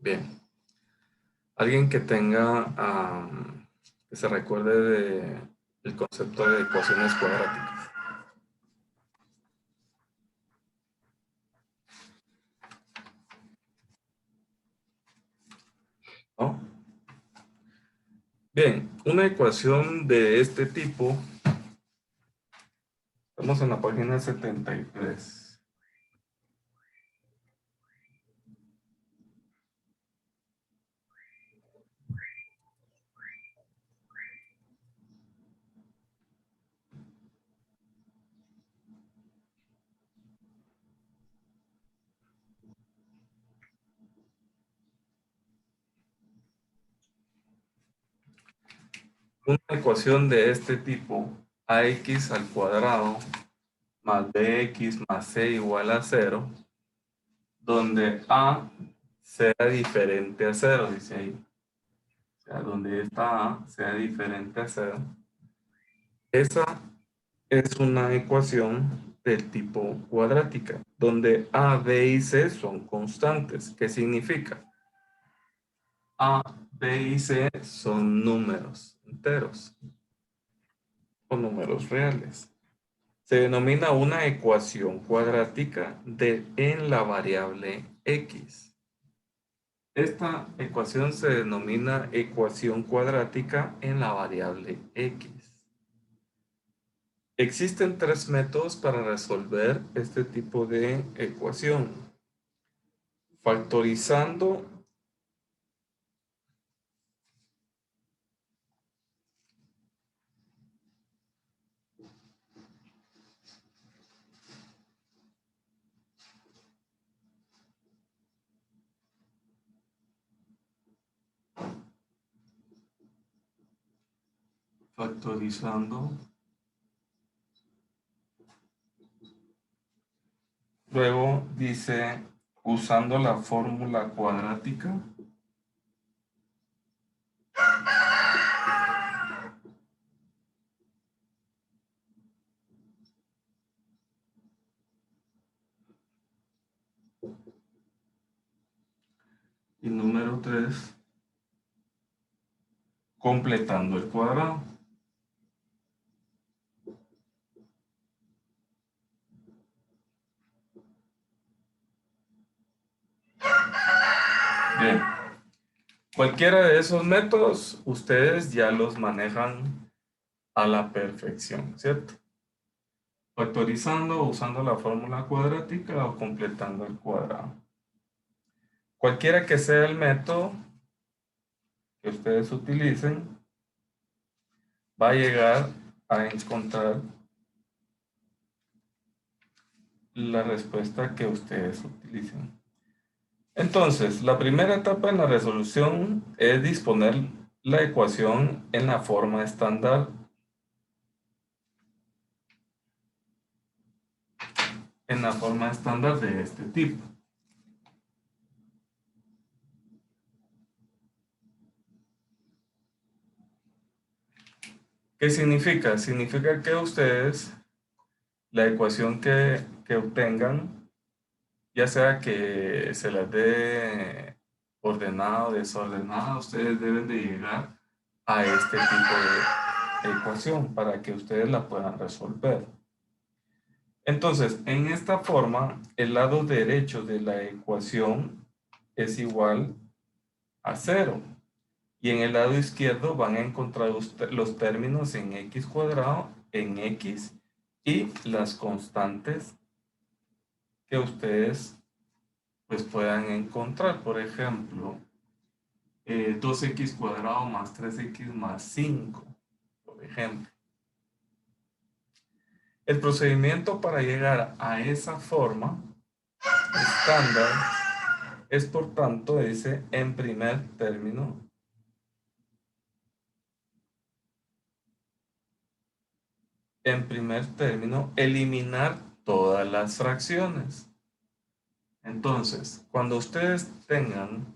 Bien. Alguien que tenga, que se recuerde del concepto de ecuaciones cuadráticas. ¿No? Bien, una ecuación de este tipo, estamos en la página 73. Una ecuación de este tipo, ax al cuadrado más bx más c igual a 0, donde a sea diferente a 0, dice ahí. O sea, donde esta a sea diferente a 0. Esa es una ecuación del tipo cuadrática, donde a, b y c son constantes. ¿Qué significa? A, b y c son números enteros o números reales. Se denomina una ecuación cuadrática en la variable x. Esta ecuación se denomina ecuación cuadrática en la variable x. Existen tres métodos para resolver este tipo de ecuación. Factorizando, factorizando. Luego dice, usando la fórmula cuadrática. Y número 3, completando el cuadrado. Bien, cualquiera de esos métodos ustedes ya los manejan a la perfección, ¿cierto? Factorizando, usando la fórmula cuadrática o completando el cuadrado. Cualquiera que sea el método que ustedes utilicen, va a llegar a encontrar la respuesta que ustedes utilicen. Entonces, la primera etapa en la resolución es disponer la ecuación en la forma estándar. En la forma estándar de este tipo. ¿Qué significa? Significa que ustedes, la ecuación que obtengan, ya sea que se las dé ordenada o desordenada, ustedes deben de llegar a este tipo de ecuación para que ustedes la puedan resolver. Entonces, en esta forma, el lado derecho de la ecuación es igual a 0. Y en el lado izquierdo van a encontrar los términos en x cuadrado, en x y las constantes que ustedes pues puedan encontrar. Por ejemplo, 2x cuadrado más 3x más 5, por ejemplo. El procedimiento para llegar a esa forma estándar es, por tanto, dice en primer término eliminar todas las fracciones. Entonces, cuando ustedes tengan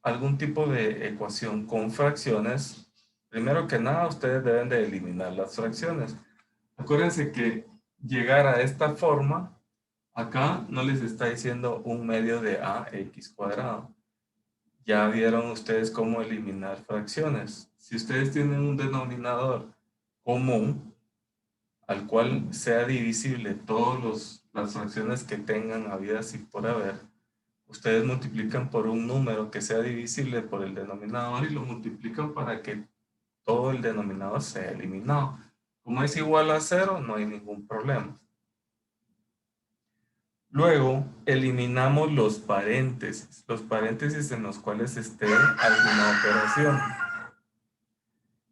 algún tipo de ecuación con fracciones, primero que nada, ustedes deben de eliminar las fracciones. Acuérdense que llegar a esta forma, acá no les está diciendo un medio de ax cuadrado, Ya vieron ustedes cómo eliminar fracciones. Si ustedes tienen un denominador común al cual sea divisible todas las fracciones que tengan habidas y por haber, ustedes multiplican por un número que sea divisible por el denominador y lo multiplican para que todo el denominador sea eliminado. Como es igual a 0, no hay ningún problema. Luego, eliminamos los paréntesis en los cuales esté alguna operación.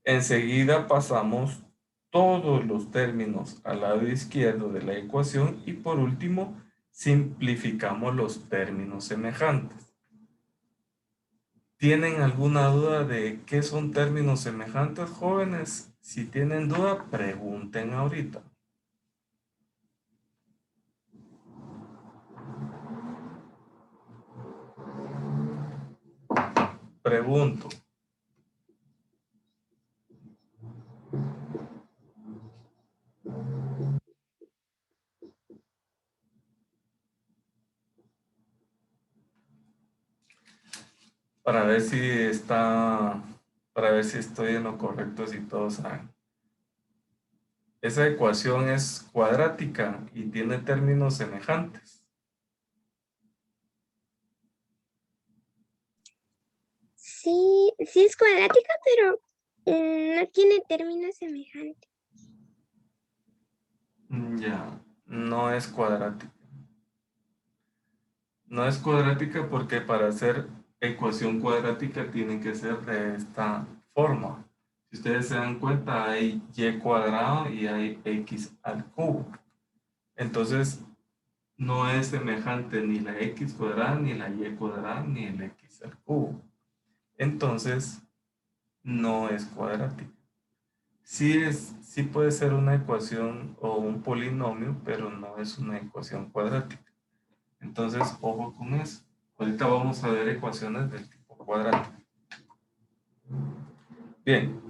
Enseguida pasamos todos los términos al lado izquierdo de la ecuación y por último, simplificamos los términos semejantes. ¿Tienen alguna duda de qué son términos semejantes, jóvenes? Si tienen duda, pregunten ahorita. Pregunto. Para ver si para ver si estoy en lo correcto, si todos saben. Esa ecuación es cuadrática y tiene términos semejantes. Sí, sí es cuadrática, pero no tiene términos semejantes. Ya, no es cuadrática. No es cuadrática porque para hacer ecuación cuadrática tiene que ser de esta forma. Si ustedes se dan cuenta, hay y cuadrado y hay x al cubo. Entonces, no es semejante ni la x cuadrada, ni la y cuadrada, ni el x al cubo. Entonces, no es cuadrática. Sí puede ser una ecuación o un polinomio, pero no es una ecuación cuadrática. Entonces, ojo con eso. Ahorita vamos a ver ecuaciones del tipo cuadrático. Bien,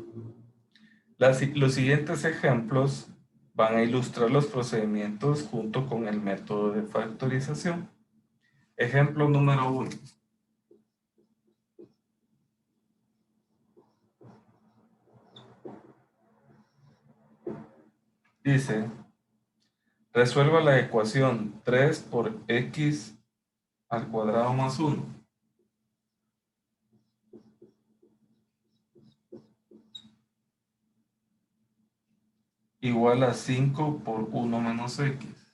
los siguientes ejemplos van a ilustrar los procedimientos junto con el método de factorización. Ejemplo número 1. Dice, resuelva la ecuación 3 por x al cuadrado más 1 igual a 5 por 1 menos x.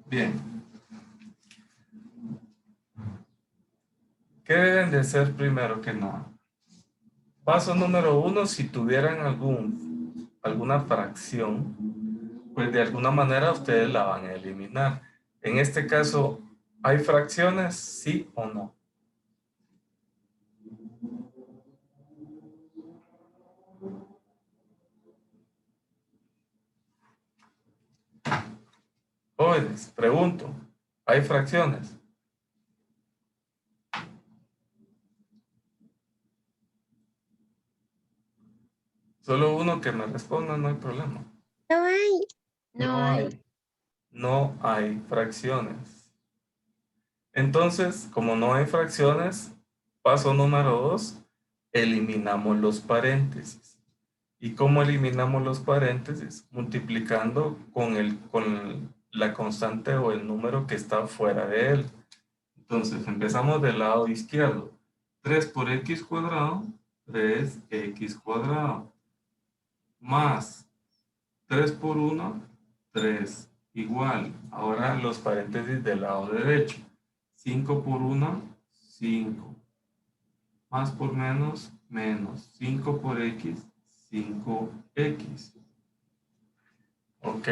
Bien, ¿qué deben de hacer primero que nada? Paso número 1, si tuvieran alguna fracción, pues de alguna manera ustedes la van a eliminar. En este caso, ¿hay fracciones? ¿Sí o no? Jóvenes, pregunto, ¿hay fracciones? Solo uno que me responda, no hay problema. No hay. No hay fracciones. Entonces, como no hay fracciones, paso número 2, eliminamos los paréntesis. ¿Y cómo eliminamos los paréntesis? Multiplicando con la constante o el número que está fuera de él. Entonces, empezamos del lado izquierdo. 3 por x cuadrado, 3x cuadrado. Más 3 por 1, 3. Igual. Ahora los paréntesis del lado derecho. 5 por 1, 5. Más por menos, menos. 5 por x, 5x. Ok.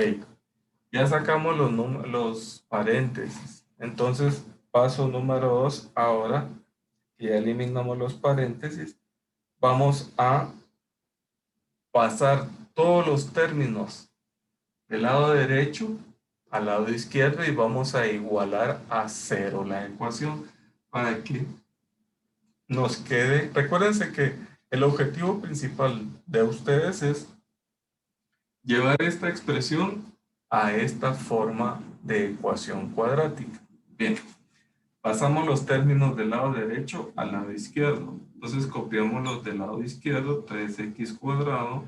Ya sacamos los paréntesis. Entonces, paso número 2. Ahora que ya eliminamos los paréntesis, vamos a pasar todos los términos del lado derecho al lado izquierdo y vamos a igualar a 0 la ecuación para que nos quede. Recuérdense que el objetivo principal de ustedes es llevar esta expresión a esta forma de ecuación cuadrática. Bien, pasamos los términos del lado derecho al lado izquierdo. Entonces copiamos los del lado izquierdo, 3x cuadrado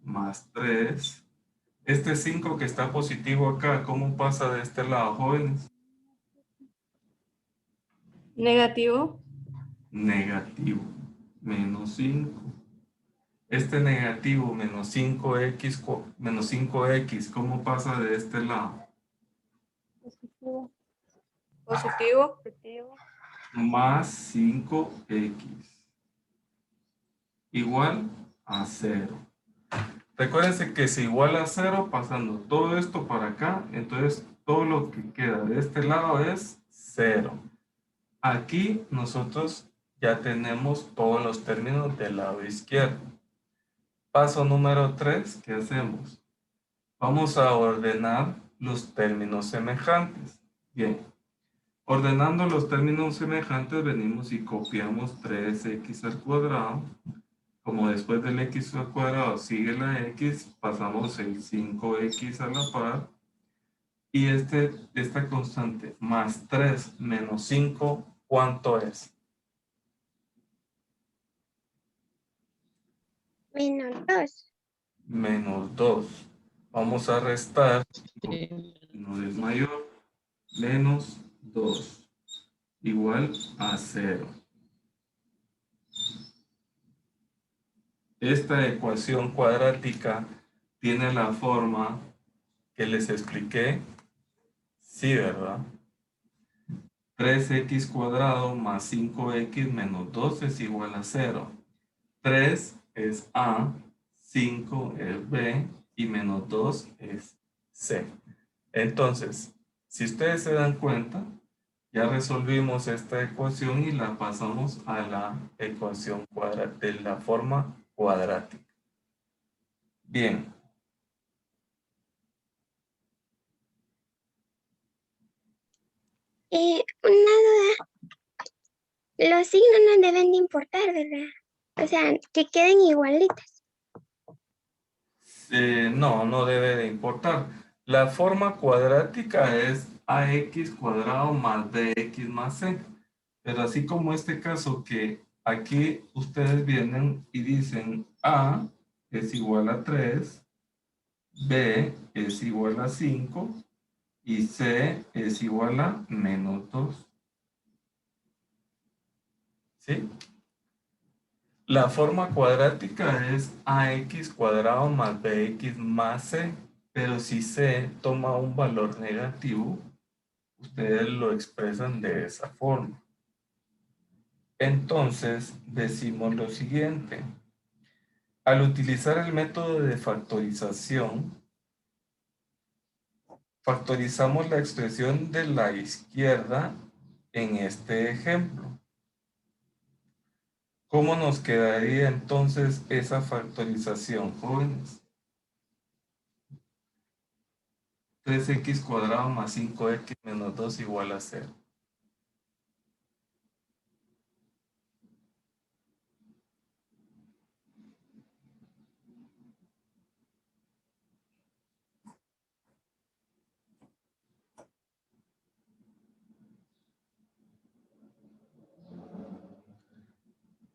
más 3. Este 5 que está positivo acá, ¿cómo pasa de este lado, jóvenes? Negativo. Negativo, menos 5. Este negativo menos 5x, menos 5x, ¿cómo pasa de este lado? Positivo. Positivo. Más 5x igual a 0. Recuérdense que si igual a 0, pasando todo esto para acá, entonces todo lo que queda de este lado es 0. Aquí nosotros ya tenemos todos los términos del lado izquierdo. Paso número 3, ¿qué hacemos? Vamos a ordenar los términos semejantes. Bien, ordenando los términos semejantes venimos y copiamos 3x al cuadrado. Como después del x al cuadrado sigue la x, pasamos el 5x a la par. Y esta constante más 3 menos 5, ¿cuánto es? Menos 2. Menos 2. Vamos a restar, no es mayor, menos 2, igual a 0. Esta ecuación cuadrática tiene la forma que les expliqué. Sí, ¿verdad? 3x cuadrado más 5x menos 2 es igual a 0. 3 es A, 5 es B y menos 2 es C. Entonces, si ustedes se dan cuenta, ya resolvimos esta ecuación y la pasamos a la ecuación de la forma cuadrática. Bien. Una duda. Los signos no deben de importar, ¿verdad? O sea, que queden igualitas. No, no debe de importar. La forma cuadrática es ax cuadrado más bx más c. Pero así como este caso que aquí ustedes vienen y dicen a es igual a 3, b es igual a 5 y c es igual a menos 2. ¿Sí? La forma cuadrática es ax cuadrado más bx más c, pero si c toma un valor negativo, ustedes lo expresan de esa forma. Entonces, decimos lo siguiente. Al utilizar el método de factorización, factorizamos la expresión de la izquierda en este ejemplo. ¿Cómo nos quedaría entonces esa factorización, jóvenes? 3x cuadrado más 5x menos 2 igual a 0.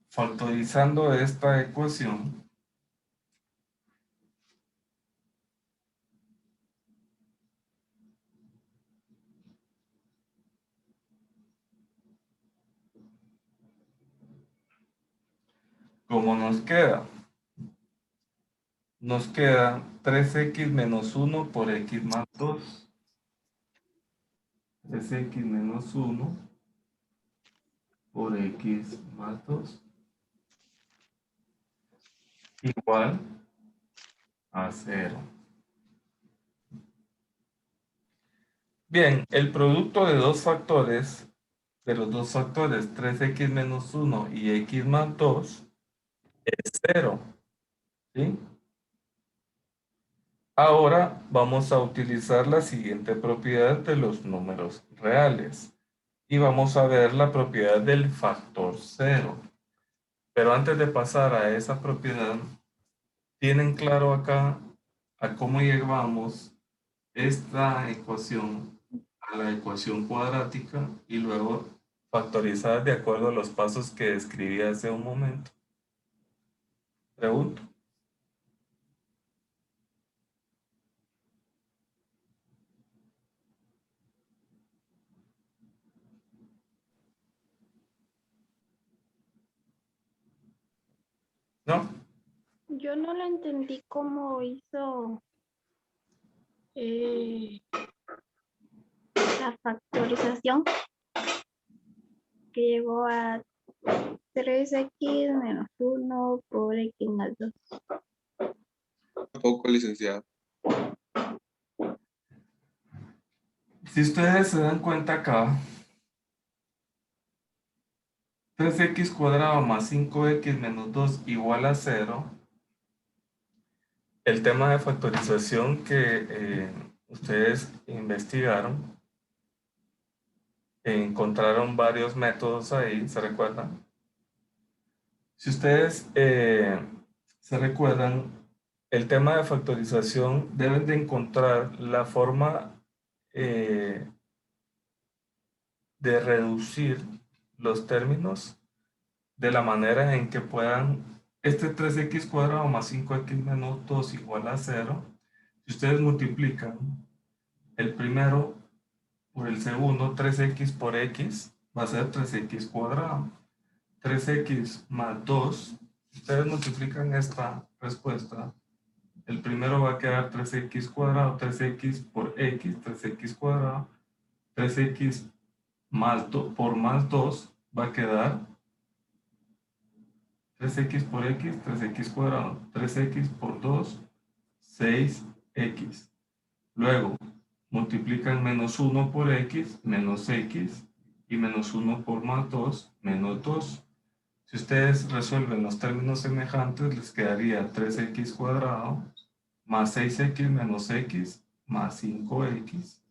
Factorizando esta ecuación, ¿cómo nos queda? Nos queda 3x menos 1 por x más 2. 3x menos 1 por x más 2 igual a 0. Bien, el producto de dos factores, de los dos factores 3x menos 1 y x más 2 es 0. ¿Sí? Ahora vamos a utilizar la siguiente propiedad de los números reales. Y vamos a ver la propiedad del factor 0. Pero antes de pasar a esa propiedad, ¿tienen claro acá a cómo llevamos esta ecuación a la ecuación cuadrática y luego factorizar de acuerdo a los pasos que describí hace un momento. Pregunto. ¿No? Yo no lo entendí cómo hizo la factorización que llegó a 3x menos 1 por x más 2. Tampoco, licenciado. Si ustedes se dan cuenta acá, 3x cuadrado más 5x menos 2 igual a 0. El tema de factorización que ustedes investigaron, encontraron varios métodos ahí, ¿se recuerdan? Si ustedes se recuerdan, el tema de factorización deben de encontrar la forma de reducir los términos de la manera en que puedan, este 3x cuadrado más 5x menos 2 igual a 0, si ustedes multiplican el primero por el segundo, 3x por x, va a ser 3x cuadrado. 3x más 2, si ustedes multiplican esta respuesta, el primero va a quedar 3x cuadrado, 3x por x, 3x cuadrado, 3x más por más 2 va a quedar 3x por x, 3x cuadrado, 3x por 2, 6x. Luego, multiplican menos 1 por x, menos x, y menos 1 por más 2, menos 2. Si ustedes resuelven los términos semejantes, les quedaría 3x cuadrado más 6x menos x más 5x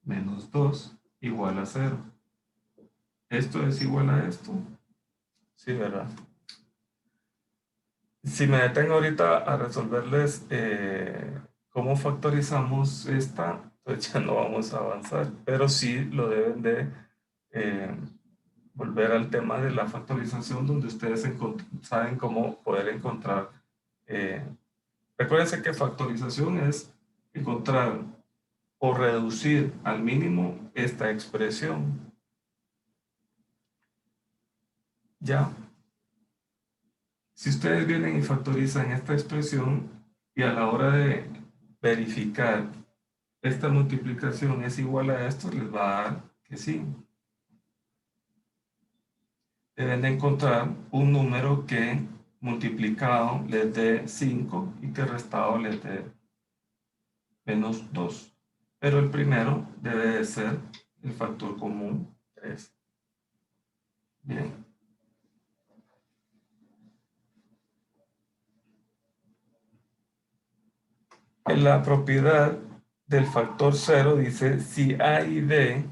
menos 2 igual a 0. ¿Esto es igual a esto? Sí, ¿verdad? Si me detengo ahorita a resolverles cómo factorizamos esta, pues ya no vamos a avanzar, pero sí lo deben de volver al tema de la factorización, donde ustedes saben cómo poder encontrar. Recuérdense que factorización es encontrar o reducir al mínimo esta expresión. ¿Ya? Si ustedes vienen y factorizan esta expresión y a la hora de verificar esta multiplicación es igual a esto, les va a dar que sí. Deben de encontrar un número que multiplicado les dé 5 y que restado les dé menos 2. Pero el primero debe de ser el factor común 3. Bien. En la propiedad del factor 0 dice, si A y B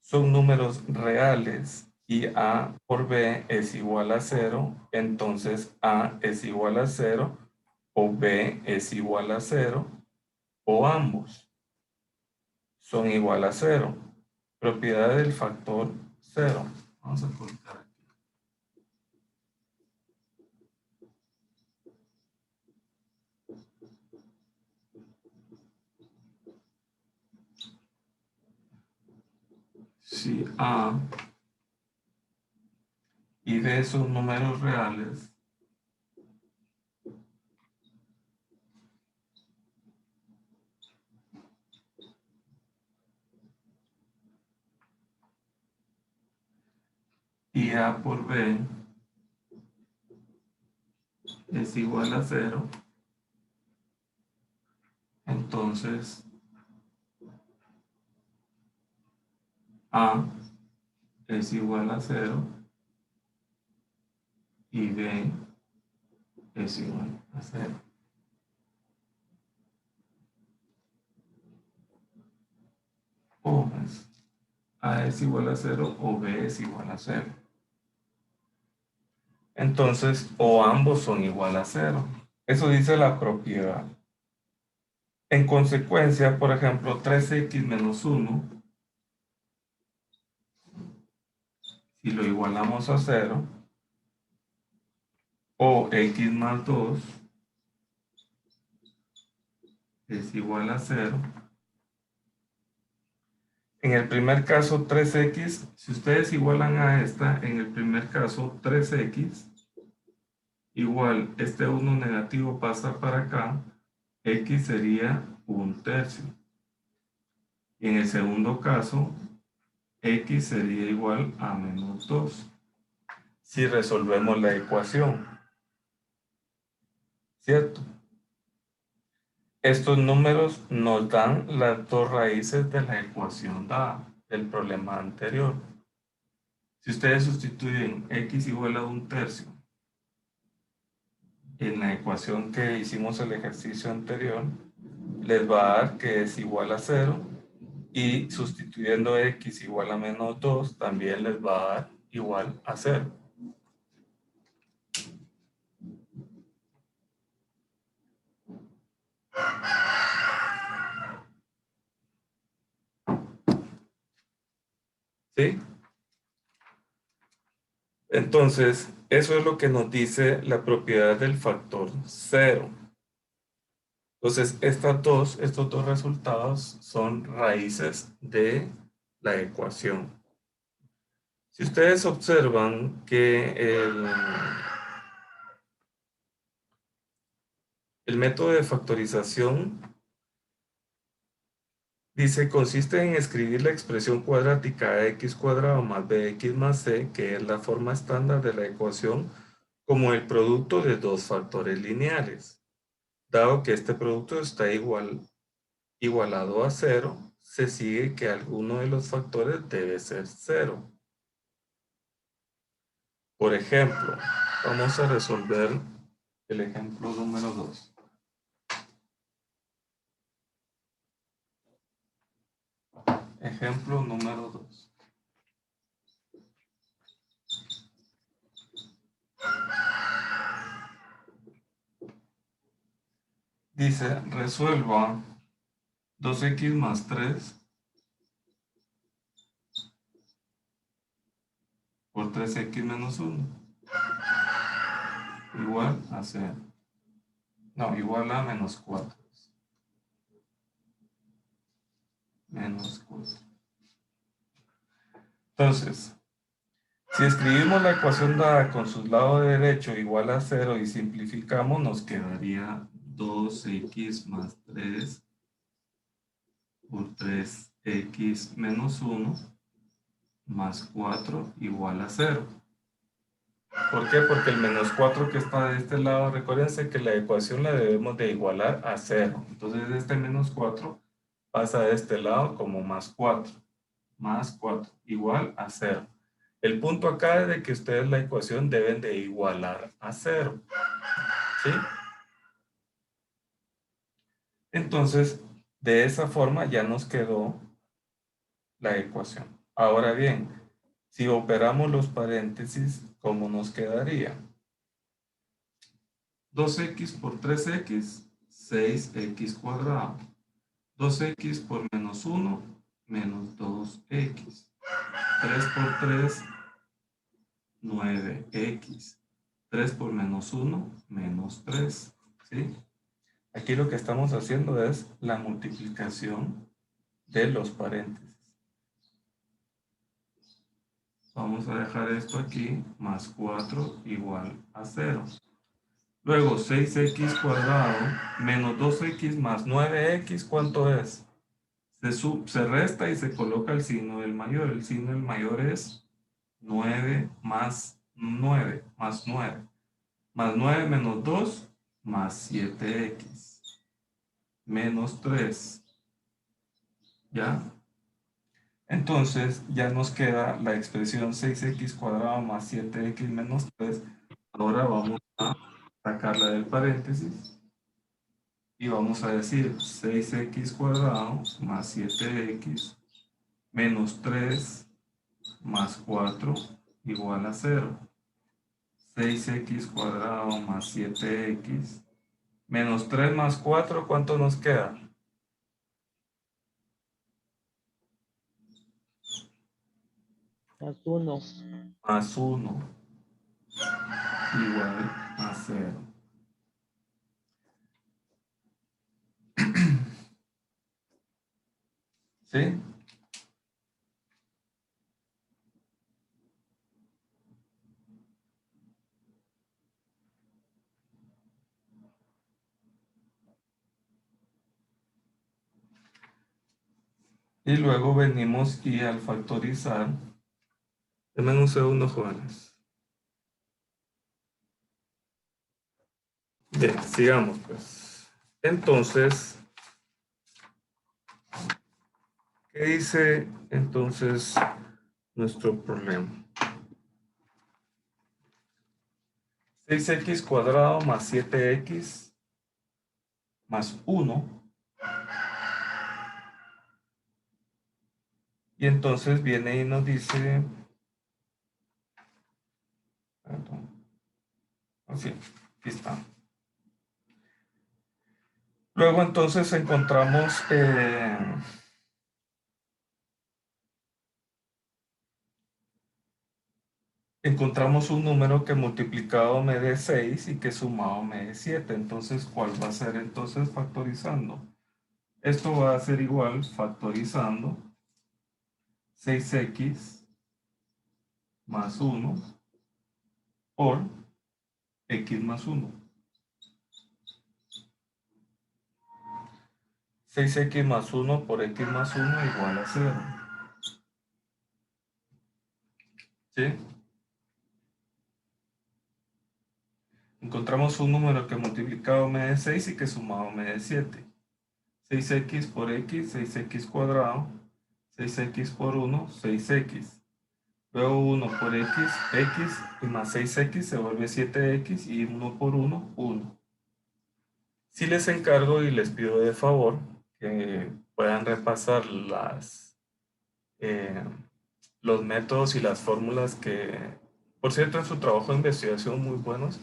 son números reales y A por B es igual a 0, entonces A es igual a 0 o B es igual a 0 o ambos son igual a 0. Propiedad del factor 0. Vamos a colocar aquí. Si A y B son números reales, y A por B es igual a 0, entonces A es igual a 0 y B es igual a 0. O A es igual a 0 o B es igual a 0. Entonces, o ambos son igual a 0. Eso dice la propiedad. En consecuencia, por ejemplo, 3x menos 1, si lo igualamos a 0, o x más 2 es igual a 0. En el primer caso, 3x, si ustedes igualan a esta, en el primer caso, 3x, igual, este 1 negativo pasa para acá, x sería 1/3. Y en el segundo caso, x sería igual a menos 2. Si resolvemos la ecuación, ¿cierto? Estos números nos dan las dos raíces de la ecuación dada del problema anterior. Si ustedes sustituyen x igual a 1/3 en la ecuación que hicimos el ejercicio anterior, les va a dar que es igual a 0, y sustituyendo x igual a menos 2 también les va a dar igual a 0. ¿Sí? Entonces, eso es lo que nos dice la propiedad del factor 0. Entonces, estos dos resultados son raíces de la ecuación. Si ustedes observan que el método de factorización dice, consiste en escribir la expresión cuadrática ax cuadrado más bx más c, que es la forma estándar de la ecuación, como el producto de dos factores lineales. Dado que este producto está igualado a 0, se sigue que alguno de los factores debe ser 0. Por ejemplo, vamos a resolver el ejemplo número 2. Ejemplo número 2. Dice, resuelva 2x más 3 por 3x menos 1 igual a 0. No, igual a menos 4. Menos 4. Entonces, si escribimos la ecuación dada con su lado derecho igual a 0 y simplificamos, nos quedaría 2x más 3 por 3x menos 1 más 4 igual a 0. ¿Por qué? Porque el menos 4 que está de este lado, recuérdense que la ecuación la debemos de igualar a 0. Entonces este menos 4 pasa de este lado como más 4. Más 4 igual a 0. El punto acá es de que ustedes la ecuación deben de igualar a 0. ¿Sí? Entonces, de esa forma ya nos quedó la ecuación. Ahora bien, si operamos los paréntesis, ¿cómo nos quedaría? 2x por 3x, 6x cuadrado. 2x por menos 1, menos 2x. 3 por 3, 9x. 3 por menos 1, menos 3. ¿Sí? Aquí lo que estamos haciendo es la multiplicación de los paréntesis. Vamos a dejar esto aquí, más 4 igual a 0. Luego 6x cuadrado menos 2x más 9x, ¿cuánto es? Se resta y se coloca el signo del mayor. El signo del mayor es 9 más 9, más 9. Más 9 menos 2, más 7x. Menos 3. ¿Ya? Entonces ya nos queda la expresión 6x cuadrado más 7x menos 3. Ahora vamos a sacarla del paréntesis y vamos a decir 6x cuadrado más 7x menos 3 más 4 igual a 0. 6x cuadrado más 7x menos 3 más 4, ¿cuánto nos queda? Más 1. más 1 igual a 0. ¿Sí? Y luego venimos y al factorizar, denme un segundo, jóvenes. Bien, sigamos pues. Entonces, ¿qué dice entonces nuestro problema? 6x cuadrado más 7x más 1. Y entonces viene y nos dice, perdón, así, aquí está. Luego entonces encontramos un número que multiplicado me dé 6 y que sumado me dé 7. Entonces, ¿cuál va a ser entonces factorizando? Esto va a ser igual factorizando 6x más 1 por x más 1. 6x más 1 por x más 1 igual a 0. ¿Sí? Encontramos un número que multiplicado me dé 6 y que sumado me dé 7. 6x por x, 6x cuadrado, 6x por 1, 6x. Luego 1 por x, x, y más 6x se vuelve 7x y 1 por 1, 1. Si les encargo y les pido de favor que puedan repasar los métodos y las fórmulas que, por cierto, en su trabajo de investigación muy buenos,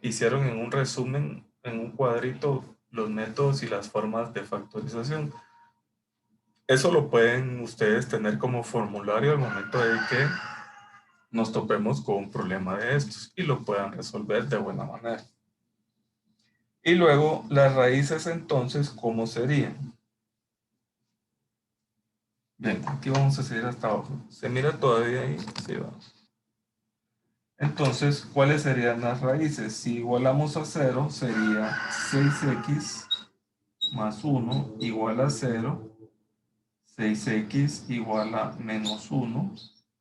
hicieron en un resumen, en un cuadrito, los métodos y las formas de factorización. Eso lo pueden ustedes tener como formulario al momento de que nos topemos con un problema de estos y lo puedan resolver de buena manera. Y luego las raíces entonces, ¿cómo serían? Bien, aquí vamos a seguir hasta abajo. ¿Se mira todavía ahí? Sí, vamos. Entonces, ¿cuáles serían las raíces? Si igualamos a 0, sería 6x más 1 igual a 0, 6x igual a menos 1,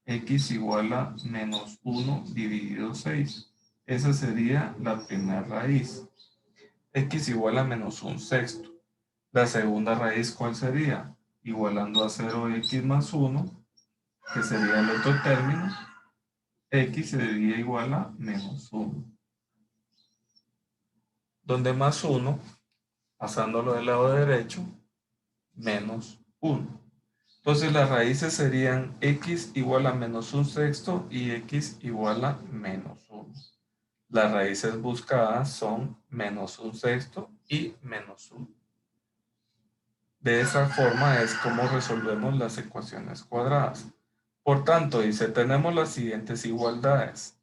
x igual a menos 1 dividido 6. Esa sería la primera raíz. X igual a menos 1/6. La segunda raíz, ¿cuál sería? Igualando a 0x más 1, que sería el otro término, x sería igual a menos 1. Donde más 1, pasándolo del lado derecho, menos 1. Entonces las raíces serían x igual a menos 1/6 y x igual a menos 1. Las raíces buscadas son menos 1/6 y menos 1. De esa forma es como resolvemos las ecuaciones cuadradas. Por tanto, dice, tenemos las siguientes igualdades.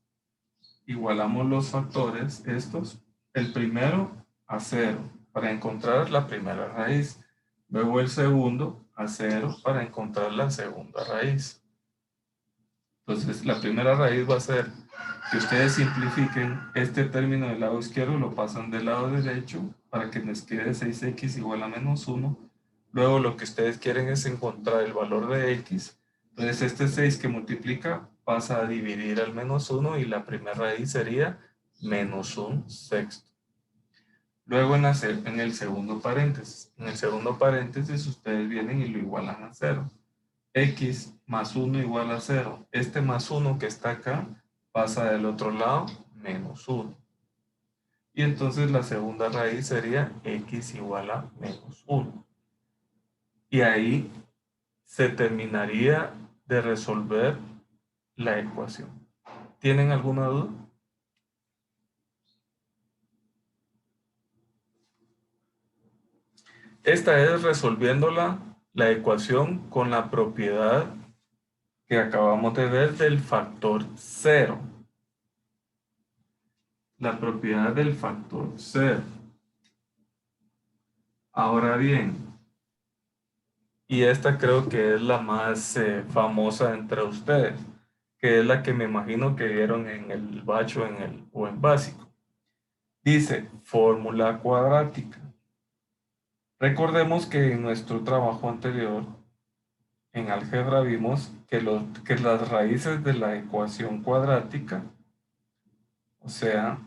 Igualamos los factores, estos, el primero a 0 para encontrar la primera raíz. Luego el segundo a 0 para encontrar la segunda raíz. Entonces, la primera raíz va a ser que ustedes simplifiquen este término del lado izquierdo, lo pasan del lado derecho para que les quede 6x igual a menos 1. Luego lo que ustedes quieren es encontrar el valor de x. Entonces este 6 que multiplica pasa a dividir al menos 1 y la primera raíz sería menos 1/6. Luego en el segundo paréntesis. En el segundo paréntesis ustedes vienen y lo igualan a 0. X más 1 igual a 0. Este más 1 que está acá pasa del otro lado, menos 1. Y entonces la segunda raíz sería x igual a menos 1. Y ahí se terminaría de resolver la ecuación. ¿Tienen alguna duda? Esta es resolviendo la ecuación con la propiedad que acabamos de ver del factor 0. La propiedad del factor 0. Ahora bien, y esta creo que es la más famosa entre ustedes, que es la que me imagino que vieron en el bacho o en básico. Dice fórmula cuadrática. Recordemos que en nuestro trabajo anterior, en álgebra, vimos que las raíces de la ecuación cuadrática, o sea,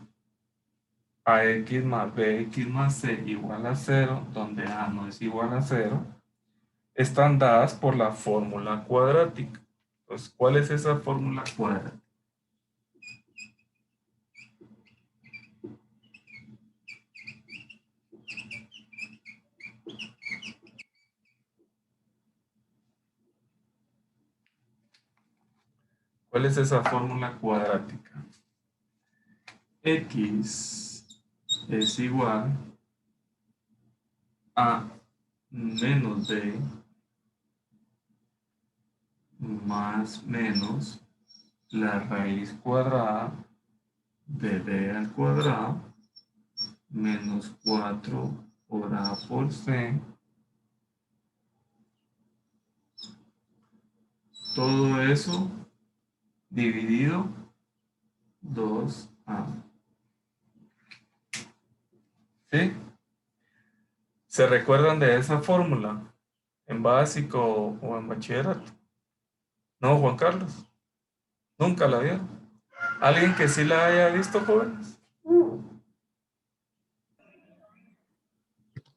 ax más bx más c igual a 0, donde a no es igual a 0, están dadas por la fórmula cuadrática. Entonces, ¿cuál es esa fórmula cuadrática? ¿Cuál es esa fórmula cuadrática? X es igual a menos b más menos la raíz cuadrada de b al cuadrado menos 4 por a por c. Todo eso dividido 2a. ¿Sí? ¿Se recuerdan de esa fórmula en básico o en bachillerato? No, Juan Carlos. Nunca la vieron. ¿Alguien que sí la haya visto, jóvenes?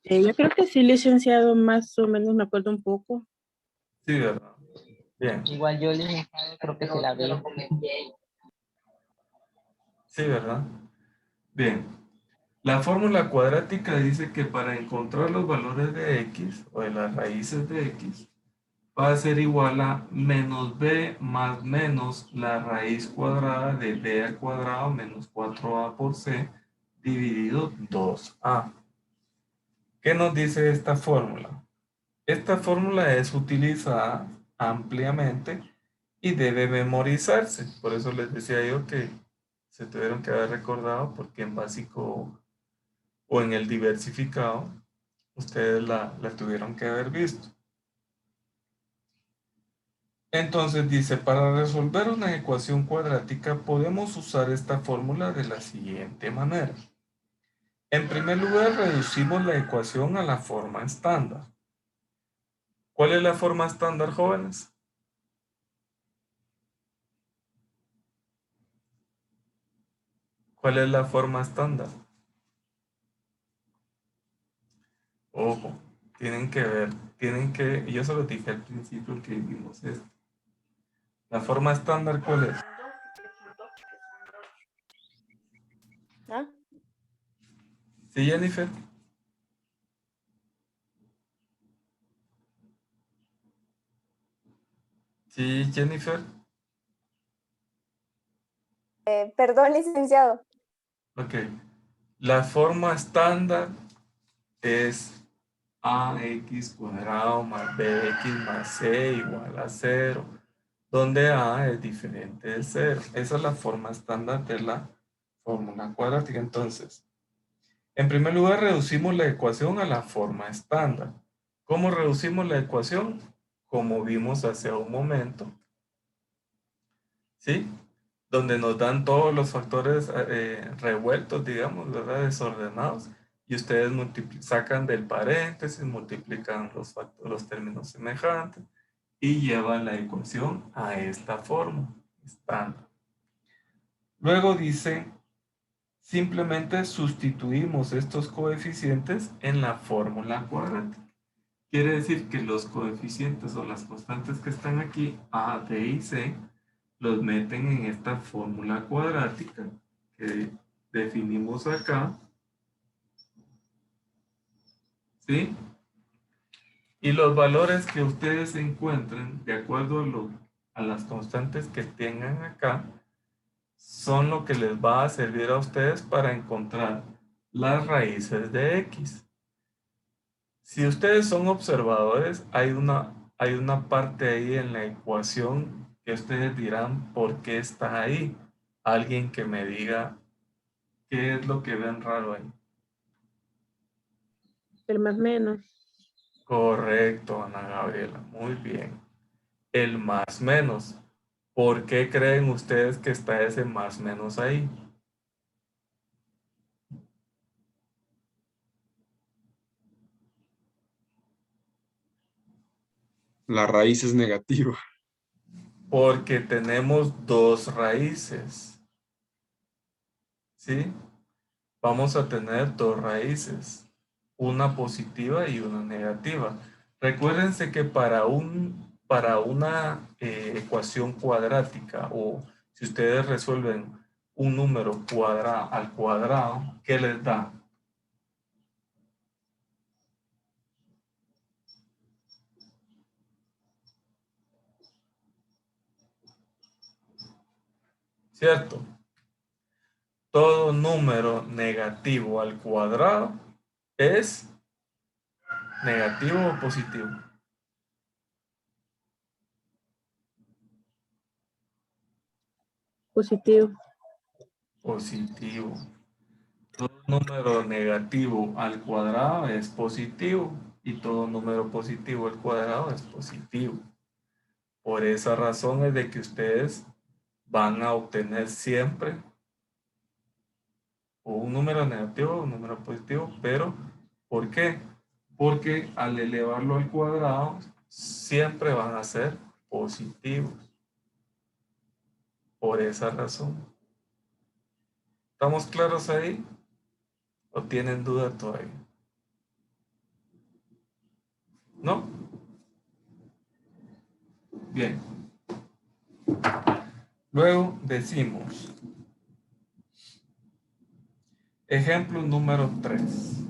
Yo creo que sí, licenciado, más o menos me acuerdo un poco. Sí, ¿verdad? Bien. Igual yo, licenciado, creo que se la vi. Sí, ¿verdad? Bien. La fórmula cuadrática dice que para encontrar los valores de x o de las raíces de x va a ser igual a menos b más menos la raíz cuadrada de b al cuadrado menos 4a por c dividido 2a. ¿Qué nos dice esta fórmula? Esta fórmula es utilizada ampliamente y debe memorizarse. Por eso les decía yo que se tuvieron que haber recordado porque en básico o en el diversificado ustedes la tuvieron que haber visto. Entonces dice, para resolver una ecuación cuadrática podemos usar esta fórmula de la siguiente manera. En primer lugar, reducimos la ecuación a la forma estándar. ¿Cuál es la forma estándar, jóvenes? ¿Cuál es la forma estándar? Ojo, tienen que ver, yo se lo dije al principio que vimos esto. ¿La forma estándar cuál es? ¿Ah? ¿Sí, Jennifer? ¿Sí, Jennifer? Perdón, licenciado. Ok. La forma estándar es ax cuadrado más bx más c igual a 0, donde a es diferente de 0. Esa es la forma estándar de la fórmula cuadrática. Entonces, en primer lugar, reducimos la ecuación a la forma estándar. ¿Cómo reducimos la ecuación? Como vimos hace un momento, ¿sí? Donde nos dan todos los factores revueltos, digamos, ¿verdad? Desordenados. Y ustedes sacan del paréntesis, multiplican los términos semejantes y llevan la ecuación a esta forma estándar. Luego dice, simplemente sustituimos estos coeficientes en la fórmula cuadrática. Quiere decir que los coeficientes o las constantes que están aquí, a, b y c, los meten en esta fórmula cuadrática que definimos acá, ¿sí? Y los valores que ustedes encuentren de acuerdo a las constantes que tengan acá son lo que les va a servir a ustedes para encontrar las raíces de x. Si ustedes son observadores, hay una parte ahí en la ecuación que ustedes dirán, ¿por qué está ahí? Alguien que me diga qué es lo que ven raro ahí. El más menos. Correcto, Ana Gabriela, muy bien. El más menos. ¿Por qué creen ustedes que está ese más menos ahí? La raíz es negativa. Porque tenemos dos raíces. ¿Sí? Vamos a tener dos raíces, una positiva y una negativa. Recuérdense que para una ecuación cuadrática, o si ustedes resuelven un número al cuadrado, ¿qué les da? ¿Cierto? Todo número negativo al cuadrado es negativo o positivo. Positivo. Positivo. Todo número negativo al cuadrado es positivo y todo número positivo al cuadrado es positivo. Por esa razón es de que ustedes van a obtener siempre un número negativo o un número positivo, pero ¿por qué? Porque al elevarlo al cuadrado siempre van a ser positivos. Por esa razón. ¿Estamos claros ahí? ¿O tienen duda todavía? ¿No? Bien. Luego decimos, ejemplo número 3.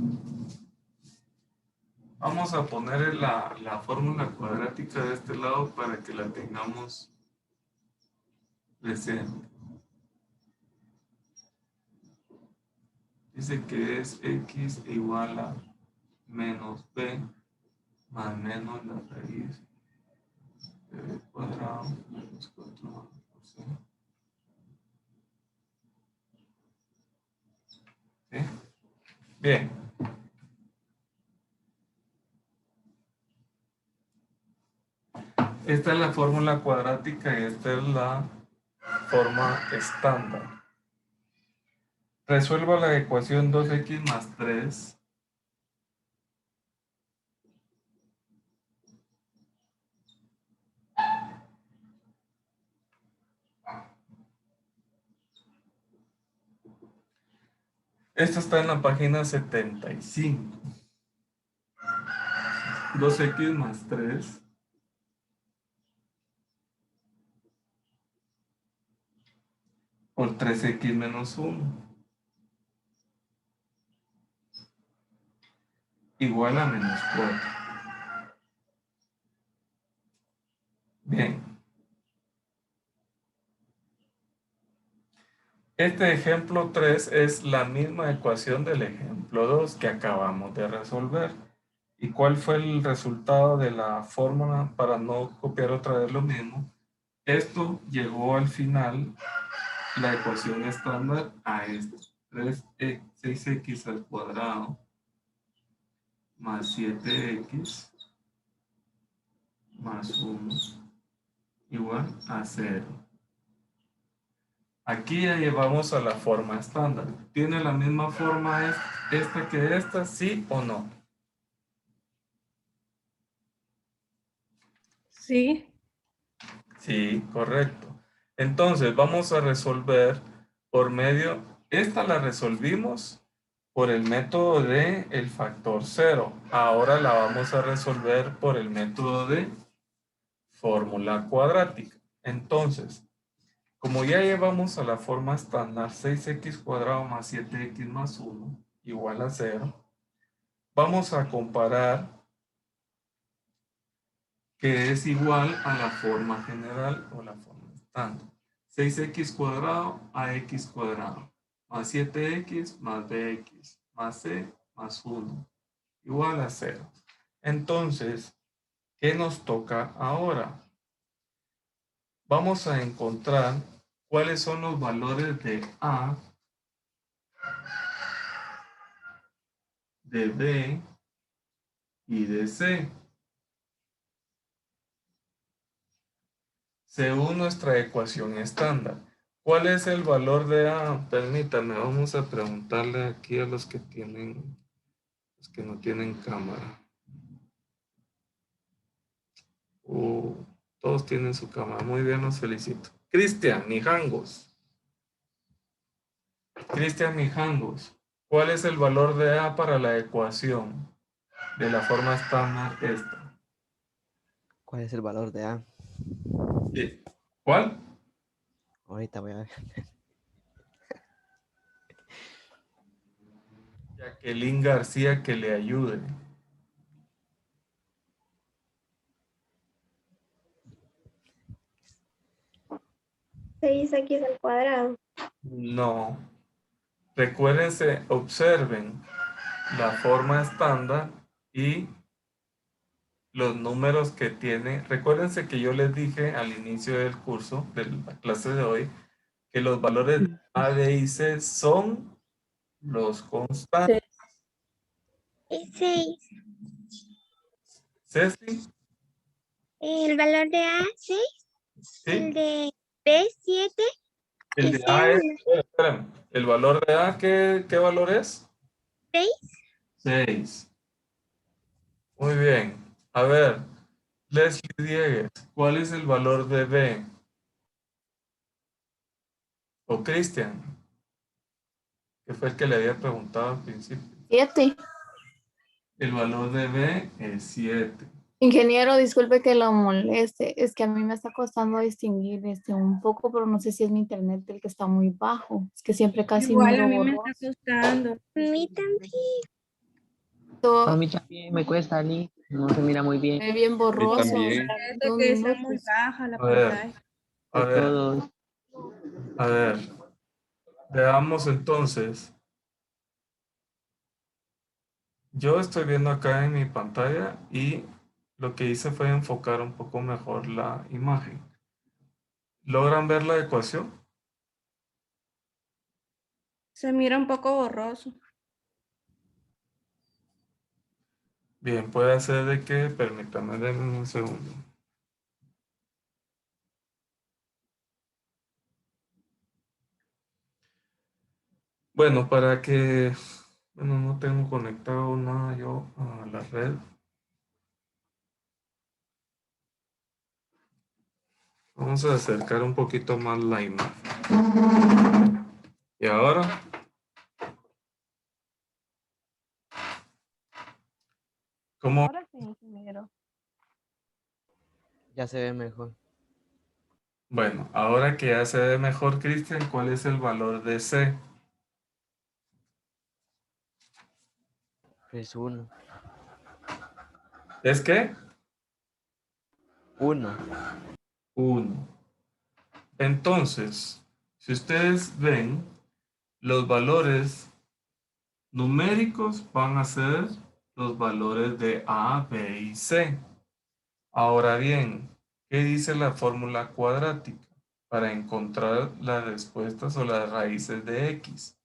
Vamos a poner la fórmula cuadrática de este lado para que la tengamos presente. Dice que es x igual a menos b más menos la raíz de b cuadrado menos 4 por c. ¿Sí? Bien. Esta es la fórmula cuadrática y esta es la forma estándar. Resuelva la ecuación 2x más 3. Esto está en la página 75. 2x más 3 por 3x menos 1 igual a menos 4. Bien. Este ejemplo 3 es la misma ecuación del ejemplo 2 que acabamos de resolver. ¿Y cuál fue el resultado de la fórmula para no copiar otra vez lo mismo? Esto llegó al final, la ecuación estándar, a esto. 6x al cuadrado más 7x más 1 igual a 0. Aquí ya llevamos a la forma estándar. ¿Tiene la misma forma esta que esta? ¿Sí o no? Sí. Sí, correcto. Entonces vamos a resolver por medio, esta la resolvimos por el método de el factor 0. Ahora la vamos a resolver por el método de fórmula cuadrática. Entonces, como ya llevamos a la forma estándar 6x cuadrado más 7x más 1 igual a 0, vamos a comparar que es igual a la forma general o la forma estándar. 6x cuadrado a x cuadrado más 7x más bx más c más 1 igual a 0. Entonces, ¿qué nos toca ahora? vamos a encontrar cuáles son los valores de A, de B y de C, según nuestra ecuación estándar. ¿Cuál es el valor de A? Permítame, vamos a preguntarle aquí a los que no tienen cámara. Todos tienen su cámara. Muy bien, los felicito. Cristian Mijangos. Cristian Mijangos. ¿Cuál es el valor de A para la ecuación de la forma estándar esta? ¿Cuál es el valor de A? Sí. ¿Cuál? Ahorita voy a ver. Jacqueline García, que le ayude. 6x al cuadrado. No. Recuérdense, observen la forma estándar y los números que tiene. Recuérdense que yo les dije al inicio del curso, de la clase de hoy, que los valores de A, B y C son los constantes. Es 6. Ceci, El valor de A, 6. El ¿sí? de B, 7. El Y de C, A es, 1. espérame, el valor de A, ¿qué valor es? 6. 6. Muy bien. A ver, Leslie Diegues, ¿cuál es el valor de B? O Cristian, que fue el que le había preguntado al principio. 7. El valor de B es 7. Ingeniero, disculpe que lo moleste. Es que a mí me está costando distinguir un poco, pero no sé si es mi internet el que está muy bajo. Es que siempre casi Igual a miro mí me está borroso. costando. A mí también. A mí también me cuesta, Ali. No se mira muy bien. Ve bien Y borroso. O sea, también. Siento dos que está muy minutos. baja la A ver, pantalla. a De ver, todos. a ver. Veamos entonces. Yo estoy viendo acá en mi pantalla y lo que hice fue enfocar un poco mejor la imagen. ¿Logran ver la ecuación? Se mira un poco borroso. Bien, puede ser de que, permítame, denme un segundo. Bueno, bueno, no tengo conectado nada yo a la red. Vamos a acercar un poquito más la imagen. Y ahora, ¿cómo? Ahora sí, ingeniero. Ya se ve mejor. Bueno, ahora que ya se ve mejor, Cristian, ¿cuál es el valor de C? Es 1. ¿Es qué? 1. 1. Entonces, si ustedes ven, los valores numéricos van a ser los valores de A, B y C. Ahora bien, ¿qué dice la fórmula cuadrática para encontrar las respuestas o las raíces de X?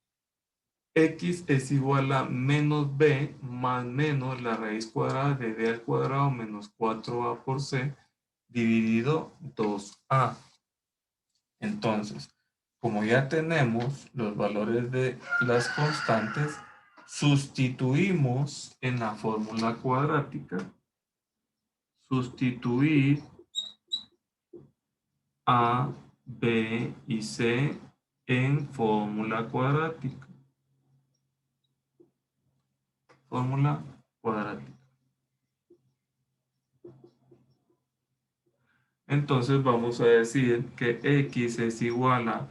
X es igual a menos B más menos la raíz cuadrada de B al cuadrado menos 4A por C dividido 2A. Entonces, como ya tenemos los valores de las constantes, sustituimos en la fórmula cuadrática, sustituir A, B y C en fórmula cuadrática. Fórmula cuadrática. Entonces vamos a decir que X es igual a,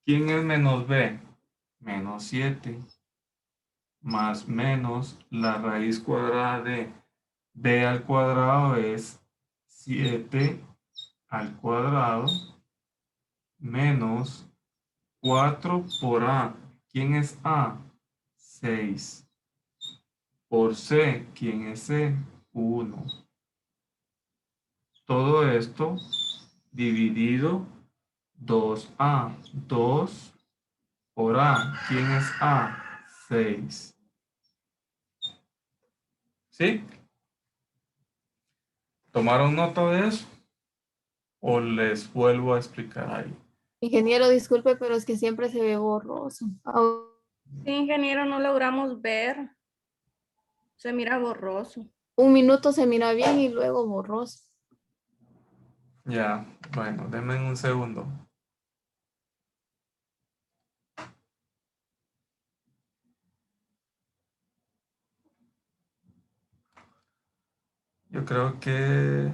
¿quién es menos B? Menos 7 más menos la raíz cuadrada de B al cuadrado es 7 al cuadrado menos 4 por A. ¿Quién es A? 6. Por C, ¿quién es C? 1. Todo esto dividido 2A. 2 por A. ¿Quién es A? 6. ¿Sí? ¿Tomaron nota de eso? ¿O les vuelvo a explicar ahí? Ingeniero, disculpe, pero es que siempre se ve borroso. Sí, ingeniero, no logramos ver. Se mira borroso. Un minuto se mira bien y luego borroso. Ya, bueno, denme un segundo. Yo creo que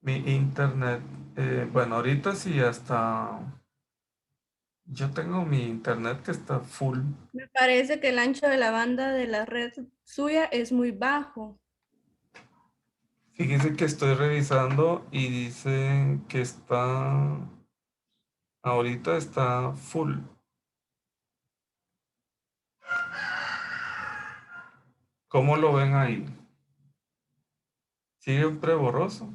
mi internet, bueno, ahorita sí ya está. Yo tengo mi internet que está full. Me parece que el ancho de la banda de la red suya es muy bajo. Fíjese que estoy revisando y dice que ahorita está full. ¿Cómo lo ven ahí? Siempre borroso.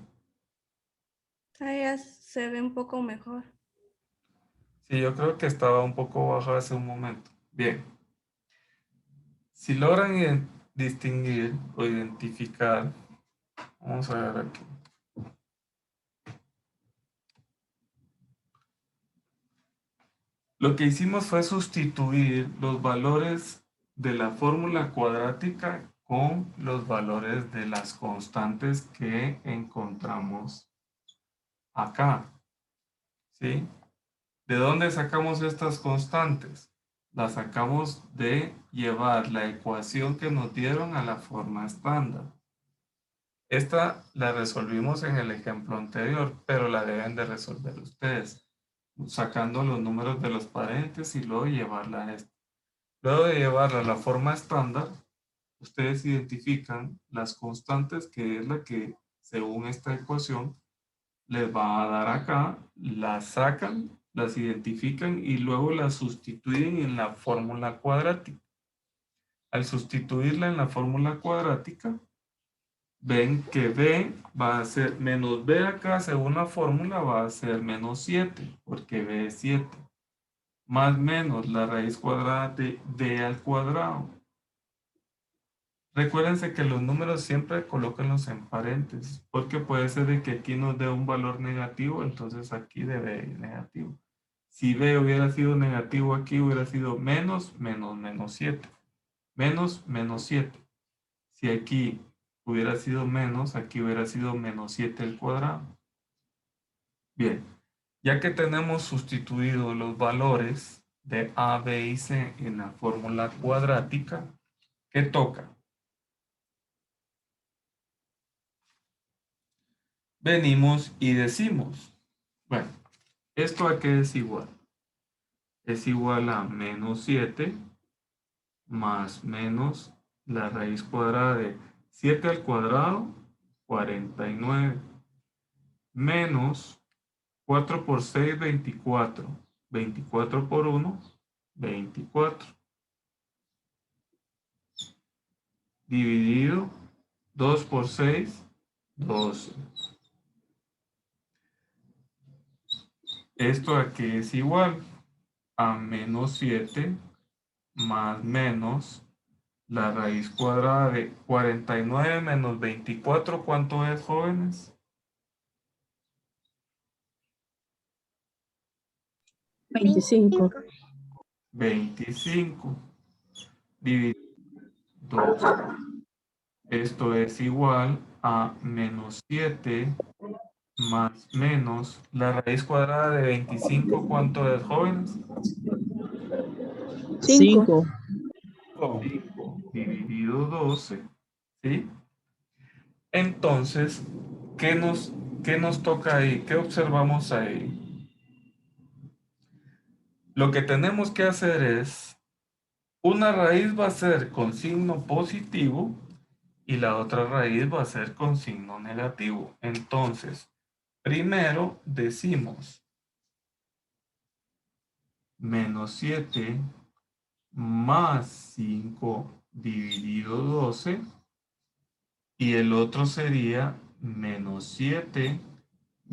Ahí ya se ve un poco mejor. Sí, yo creo que estaba un poco bajo hace un momento. Bien. Si logran distinguir o identificar, vamos a ver aquí. Lo que hicimos fue sustituir los valores de la fórmula cuadrática con los valores de las constantes que encontramos acá. ¿Sí? ¿De dónde sacamos estas constantes? Las sacamos de llevar la ecuación que nos dieron a la forma estándar. Esta la resolvimos en el ejemplo anterior, pero la deben de resolver ustedes, sacando los números de los paréntesis y luego llevarla a esta. Luego de llevarla a la forma estándar, ustedes identifican las constantes, que es la que, según esta ecuación, les va a dar acá, las sacan, las identifican y luego las sustituyen en la fórmula cuadrática. Al sustituirla en la fórmula cuadrática, ven que B va a ser menos B acá, según la fórmula, va a ser menos 7, porque B es 7. Más menos la raíz cuadrada de B al cuadrado. Recuérdense que los números siempre colóquenlos en paréntesis, porque puede ser de que aquí nos dé un valor negativo, entonces aquí debe ir negativo. Si B hubiera sido negativo aquí, hubiera sido menos 7. Menos 7. Si aquí hubiera sido menos, aquí hubiera sido menos 7 al cuadrado. Bien, ya que tenemos sustituido los valores de A, B y C en la fórmula cuadrática, ¿qué toca? Venimos y decimos, bueno, ¿esto a qué es igual? Es igual a menos 7 más menos la raíz cuadrada de 7 al cuadrado, 49, menos 4 por 6, 24, 24 por 1, 24, dividido 2 por 6, 12. ¿Esto a qué es igual? A menos 7 más menos la raíz cuadrada de 49 menos 24, ¿cuánto es, jóvenes? 25. 25 dividido 2. Esto es igual a menos 7 más menos la raíz cuadrada de 25, ¿cuánto es, jóvenes? 5. 5 dividido 12, ¿sí? Entonces, ¿qué nos toca ahí? ¿Qué observamos ahí? Lo que tenemos que hacer es, una raíz va a ser con signo positivo y la otra raíz va a ser con signo negativo. Entonces, primero decimos menos 7 más 5 dividido 12 y el otro sería menos 7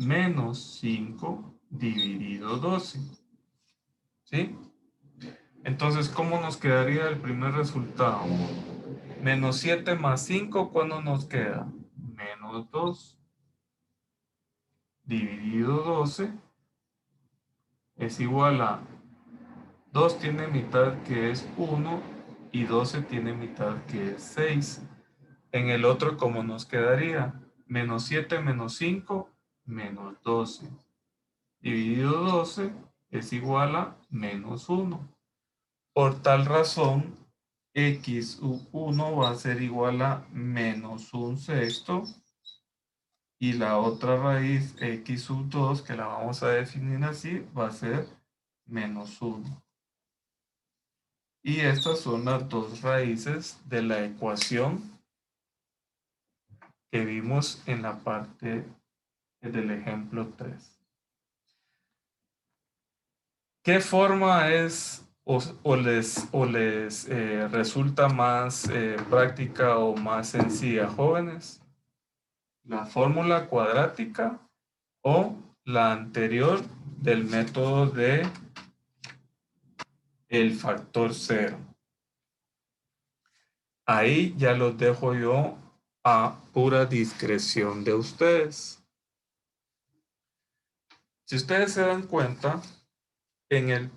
menos 5 dividido 12. ¿Sí? Entonces, ¿cómo nos quedaría el primer resultado? Menos 7 más 5, ¿cuándo nos queda? Menos 2 dividido 12 es igual a 2 tiene mitad que es 1 y 12 tiene mitad que es 6. En el otro, ¿cómo nos quedaría? Menos 7 menos 5, menos 12. Dividido 12 es igual a menos 1. Por tal razón, x1 va a ser igual a menos 1/6. Y la otra raíz, x2, que la vamos a definir así, va a ser menos 1. Y estas son las dos raíces de la ecuación que vimos en la parte del ejemplo 3. ¿Qué forma es o les resulta más práctica o más sencilla, jóvenes? ¿La fórmula cuadrática o la anterior del método de el factor cero? Ahí ya los dejo yo a pura discreción de ustedes. Si ustedes se dan cuenta, en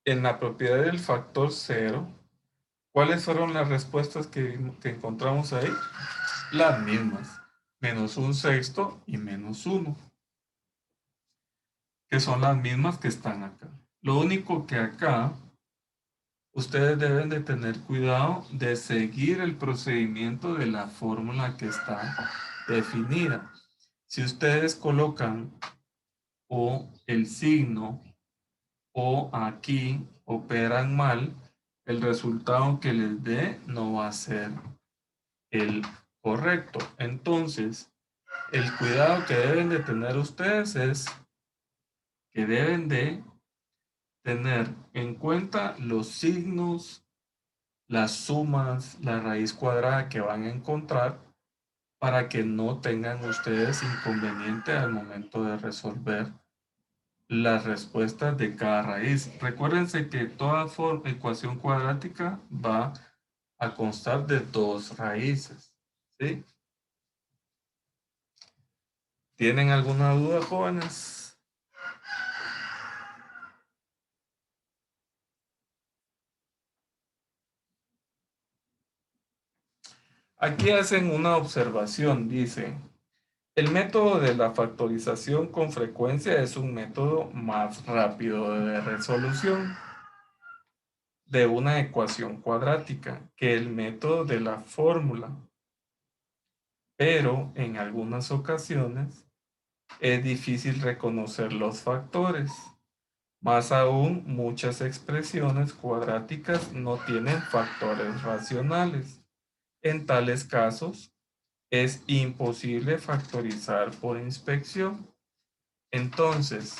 la propiedad del factor cero, ¿cuáles fueron las respuestas que encontramos ahí? Las mismas, menos 1/6 y menos 1, que son las mismas que están acá. Lo único que acá, ustedes deben de tener cuidado de seguir el procedimiento de la fórmula que está definida. Si ustedes colocan o el signo o aquí operan mal, el resultado que les dé no va a ser el correcto. Entonces, el cuidado que deben de tener ustedes es que deben de tener en cuenta los signos, las sumas, la raíz cuadrada que van a encontrar para que no tengan ustedes inconveniente al momento de resolver las respuestas de cada raíz. Recuérdense que toda ecuación cuadrática va a constar de dos raíces, ¿sí? ¿Tienen alguna duda, jóvenes? Aquí hacen una observación, dice, el método de la factorización con frecuencia es un método más rápido de resolución de una ecuación cuadrática que el método de la fórmula, pero en algunas ocasiones es difícil reconocer los factores. Más aún, muchas expresiones cuadráticas no tienen factores racionales. En tales casos, es imposible factorizar por inspección. Entonces,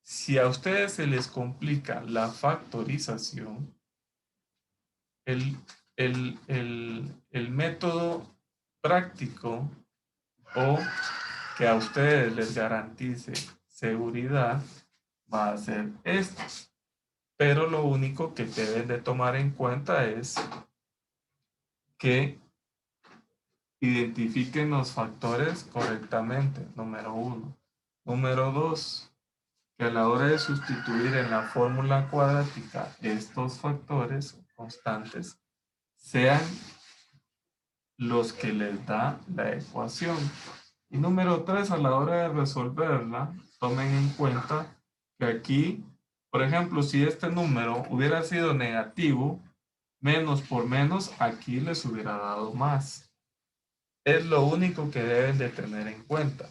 si a ustedes se les complica la factorización, el método práctico o que a ustedes les garantice seguridad va a ser esto. Pero lo único que deben de tomar en cuenta es que identifiquen los factores correctamente, número 1. Número 2, que a la hora de sustituir en la fórmula cuadrática estos factores constantes sean los que les da la ecuación. Y número 3, a la hora de resolverla, tomen en cuenta que aquí, por ejemplo, si este número hubiera sido negativo, menos por menos, aquí les hubiera dado más. Es lo único que deben de tener en cuenta.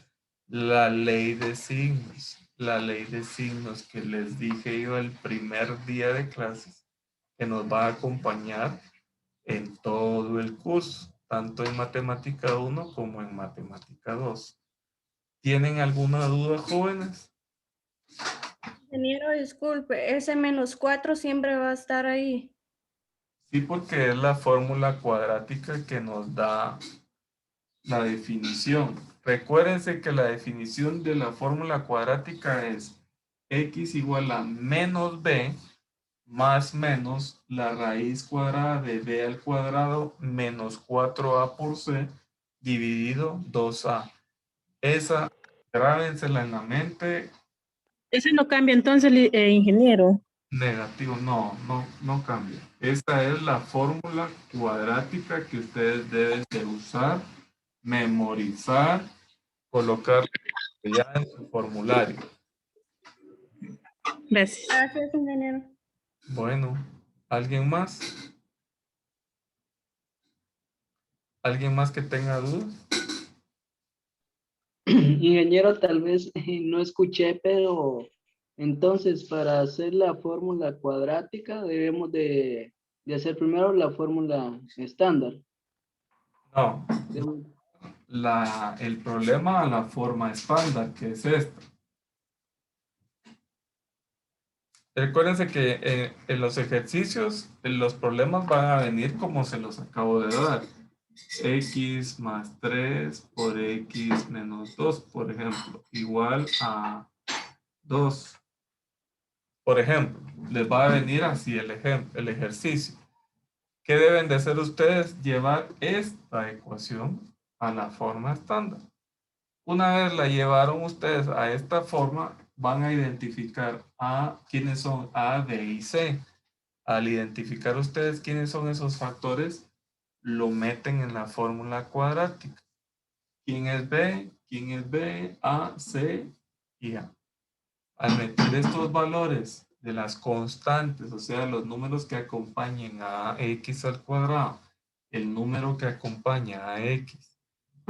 La ley de signos. La ley de signos que les dije yo el primer día de clases, que nos va a acompañar en todo el curso, tanto en Matemática 1 como en Matemática 2. ¿Tienen alguna duda, jóvenes? Ingeniero, disculpe, ese -4 siempre va a estar ahí. Sí, porque es la fórmula cuadrática que nos da la definición. Recuérdense que la definición de la fórmula cuadrática es x igual a menos b más menos la raíz cuadrada de b al cuadrado menos 4a por c dividido 2a. Esa, grábensela en la mente. Ese no cambia entonces, ingeniero. Negativo, no cambia. Esta es la fórmula cuadrática que ustedes deben de usar, memorizar, colocar ya en su formulario. Gracias. Gracias, ingeniero. Bueno, ¿alguien más? ¿Alguien más que tenga dudas? Ingeniero, tal vez no escuché, pero entonces para hacer la fórmula cuadrática debemos de hacer primero la fórmula estándar. No. El problema a la forma estándar, que es esta. Recuérdense que en los ejercicios los problemas van a venir como se los acabo de dar. X más 3 por X menos 2, por ejemplo, igual a 2. Por ejemplo, les va a venir así el ejercicio. ¿Qué deben de hacer ustedes? Llevar esta ecuación a la forma estándar. Una vez la llevaron ustedes a esta forma, van a identificar a quiénes son A, B y C. Al identificar ustedes quiénes son esos factores, lo meten en la fórmula cuadrática. ¿Quién es B? ¿Quién es B? A, C y A. Al meter estos valores de las constantes, o sea, los números que acompañen a X al cuadrado, el número que acompaña a X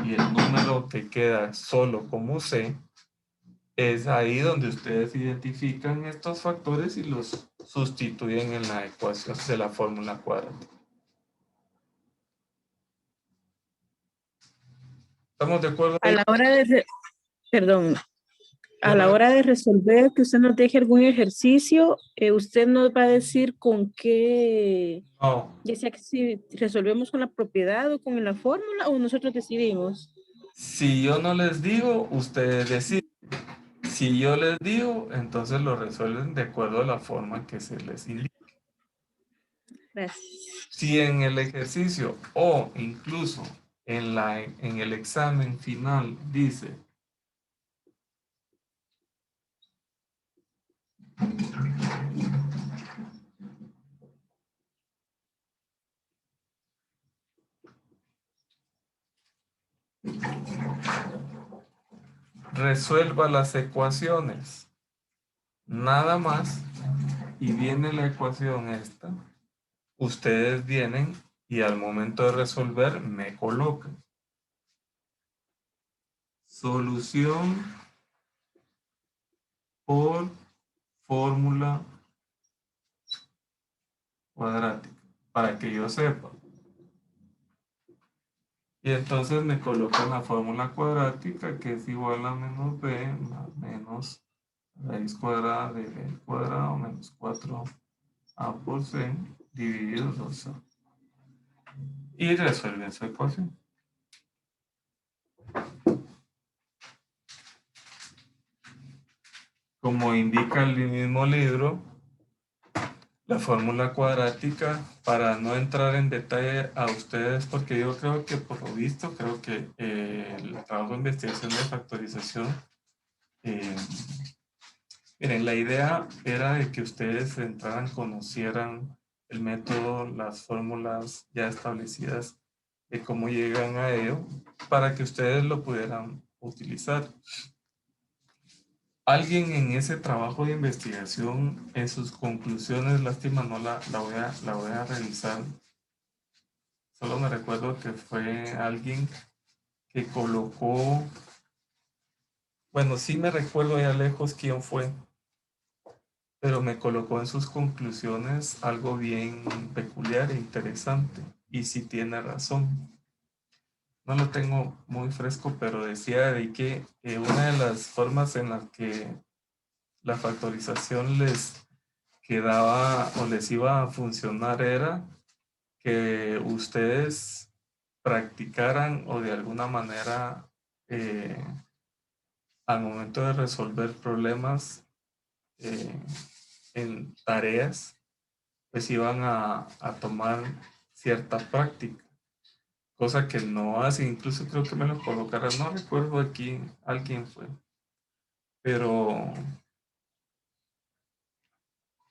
y el número que queda solo como C, es ahí donde ustedes identifican estos factores y los sustituyen en la ecuación de la fórmula cuadrática. ¿Estamos de acuerdo? A la hora de, perdón, a la hora de resolver, que usted nos deje algún ejercicio, usted nos va a decir con qué, No. ya sea que si resolvemos con la propiedad o con la fórmula, o nosotros decidimos. Si yo no les digo, ustedes deciden. Si yo les digo, entonces lo resuelven de acuerdo a la forma que se les indique. Gracias. Si en el ejercicio o incluso en el examen final dice resuelva las ecuaciones, nada más, y viene la ecuación esta, ustedes vienen y al momento de resolver me colocan solución por fórmula cuadrática, para que yo sepa. Y entonces me colocan la fórmula cuadrática, que es igual a menos b más menos raíz cuadrada de b al cuadrado menos 4a por c dividido 2a. Y resuelven su ecuación. Como indica el mismo libro, la fórmula cuadrática, para no entrar en detalle a ustedes, porque yo creo que por lo visto, creo que el trabajo de investigación de factorización, miren, la idea era de que ustedes entraran, conocieran el método, las fórmulas ya establecidas de cómo llegan a ello, para que ustedes lo pudieran utilizar. Alguien en ese trabajo de investigación, en sus conclusiones, lástima, no la voy a revisar. Solo me recuerdo que fue alguien que colocó, bueno, sí me recuerdo ya lejos quién fue, pero me colocó en sus conclusiones algo bien peculiar e interesante, y sí tiene razón. No lo tengo muy fresco, pero decía de que una de las formas en las que la factorización les quedaba o les iba a funcionar era que ustedes practicaran o de alguna manera al momento de resolver problemas en tareas, pues iban a tomar cierta práctica, cosa que no hace. Incluso creo que me lo colocaron, no recuerdo aquí alguien fue, pero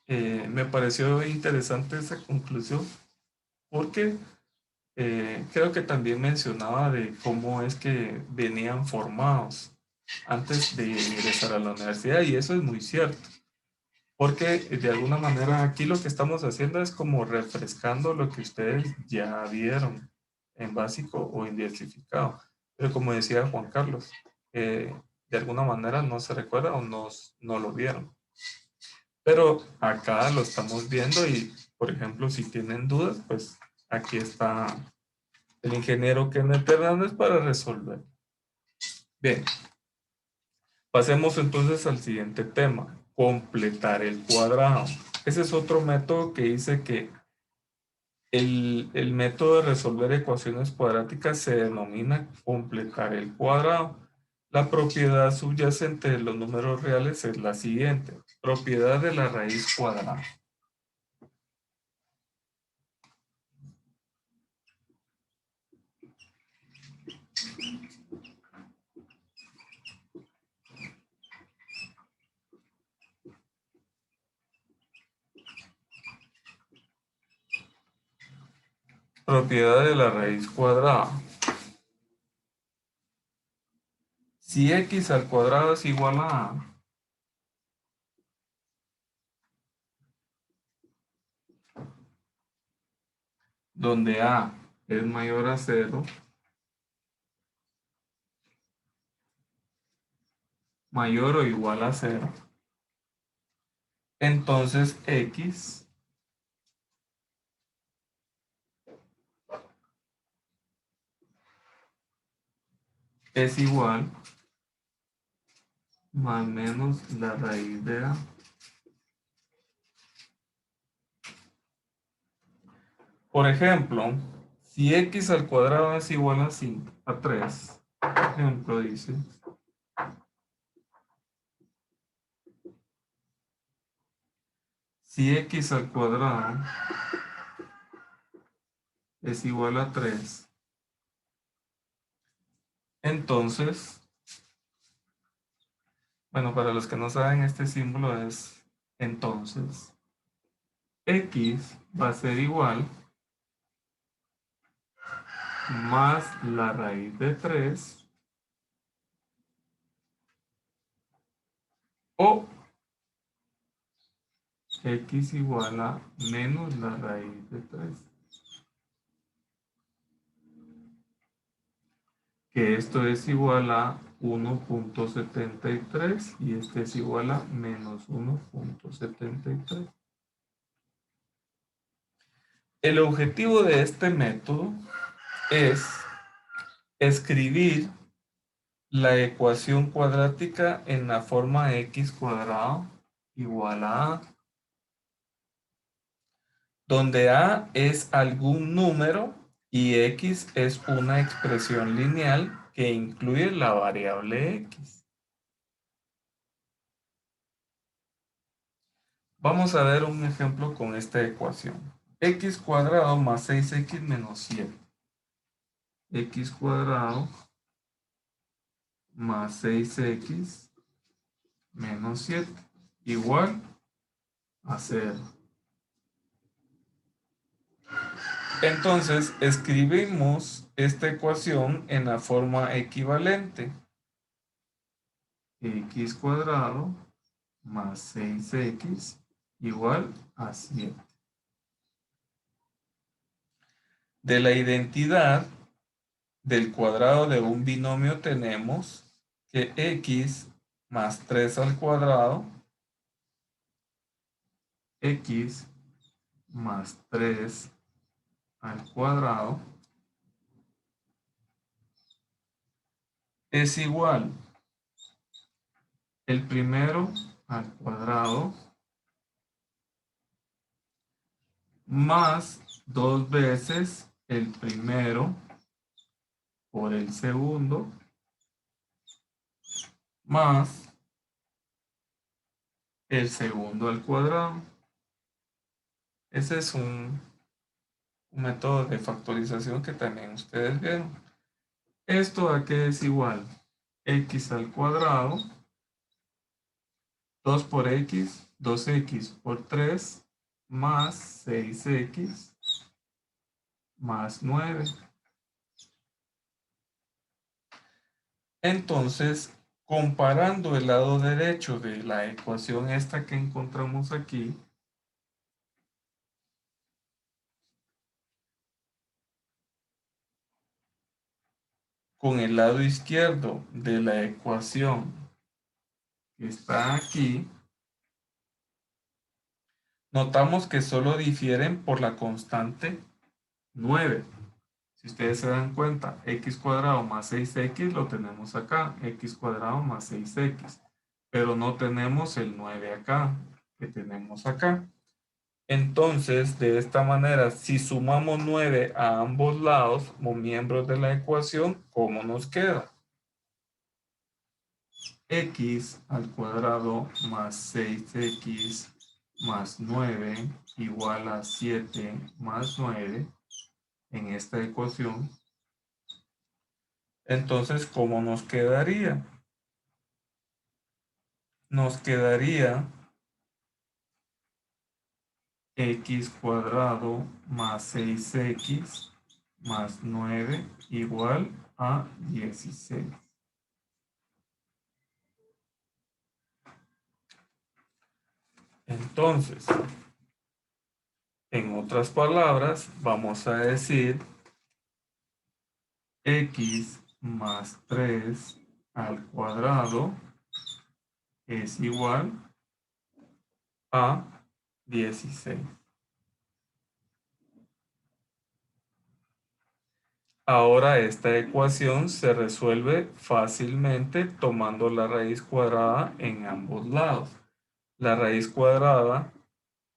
me pareció interesante esa conclusión, porque creo que también mencionaba de cómo es que venían formados antes de ingresar a la universidad, y eso es muy cierto, porque de alguna manera aquí lo que estamos haciendo es como refrescando lo que ustedes ya vieron en básico o en diversificado. Pero como decía Juan Carlos, de alguna manera no se recuerda o no lo vieron. Pero acá lo estamos viendo y, por ejemplo, si tienen dudas, pues aquí está el ingeniero Kenneth Hernández para resolver. Bien, pasemos entonces al siguiente tema, completar el cuadrado. Ese es otro método que dice que el método de resolver ecuaciones cuadráticas se denomina completar el cuadrado. La propiedad subyacente de los números reales es la siguiente, propiedad de la raíz cuadrada. Propiedad de la raíz cuadrada. Si x al cuadrado es igual a a, donde a es mayor a 0, mayor o igual a 0, entonces x es igual más menos la raíz de a. Por ejemplo, si x al cuadrado es igual a 5, a 3, por ejemplo, dice, si x al cuadrado es igual a 3, entonces, bueno, para los que no saben, este símbolo es entonces, x va a ser igual más la raíz de 3 o x igual a menos la raíz de 3. Que esto es igual a 1.73 y este es igual a menos 1.73. El objetivo de este método es escribir la ecuación cuadrática en la forma x cuadrado igual a a, donde a es algún número y x es una expresión lineal que incluye la variable x. Vamos a ver un ejemplo con esta ecuación. X cuadrado más 6x menos 7. X cuadrado más 6x menos 7 igual a 0. Entonces, escribimos esta ecuación en la forma equivalente. X cuadrado más 6x igual a 7. De la identidad del cuadrado de un binomio tenemos que x más 3 al cuadrado, x más 3 al cuadrado es igual el primero al cuadrado más 2 veces el primero por el segundo más el segundo al cuadrado. Ese es un método de factorización que también ustedes vieron. Esto a qué es igual, x al cuadrado, 2 por x, 2x por 3, más 6x, más 9. Entonces, comparando el lado derecho de la ecuación esta que encontramos aquí, con el lado izquierdo de la ecuación que está aquí, notamos que solo difieren por la constante 9. Si ustedes se dan cuenta, x cuadrado más 6x lo tenemos acá, x cuadrado más 6x, pero no tenemos el 9 acá, que tenemos acá. Entonces, de esta manera, si sumamos 9 a ambos lados como miembros de la ecuación, ¿cómo nos queda? X al cuadrado más 6x más 9 igual a 7 más 9 en esta ecuación. Entonces, ¿cómo nos quedaría? Nos quedaría x cuadrado más 6x más 9 igual a 16. Entonces, en otras palabras, vamos a decir x más 3 al cuadrado es igual a 16. Ahora esta ecuación se resuelve fácilmente tomando la raíz cuadrada en ambos lados. La raíz cuadrada,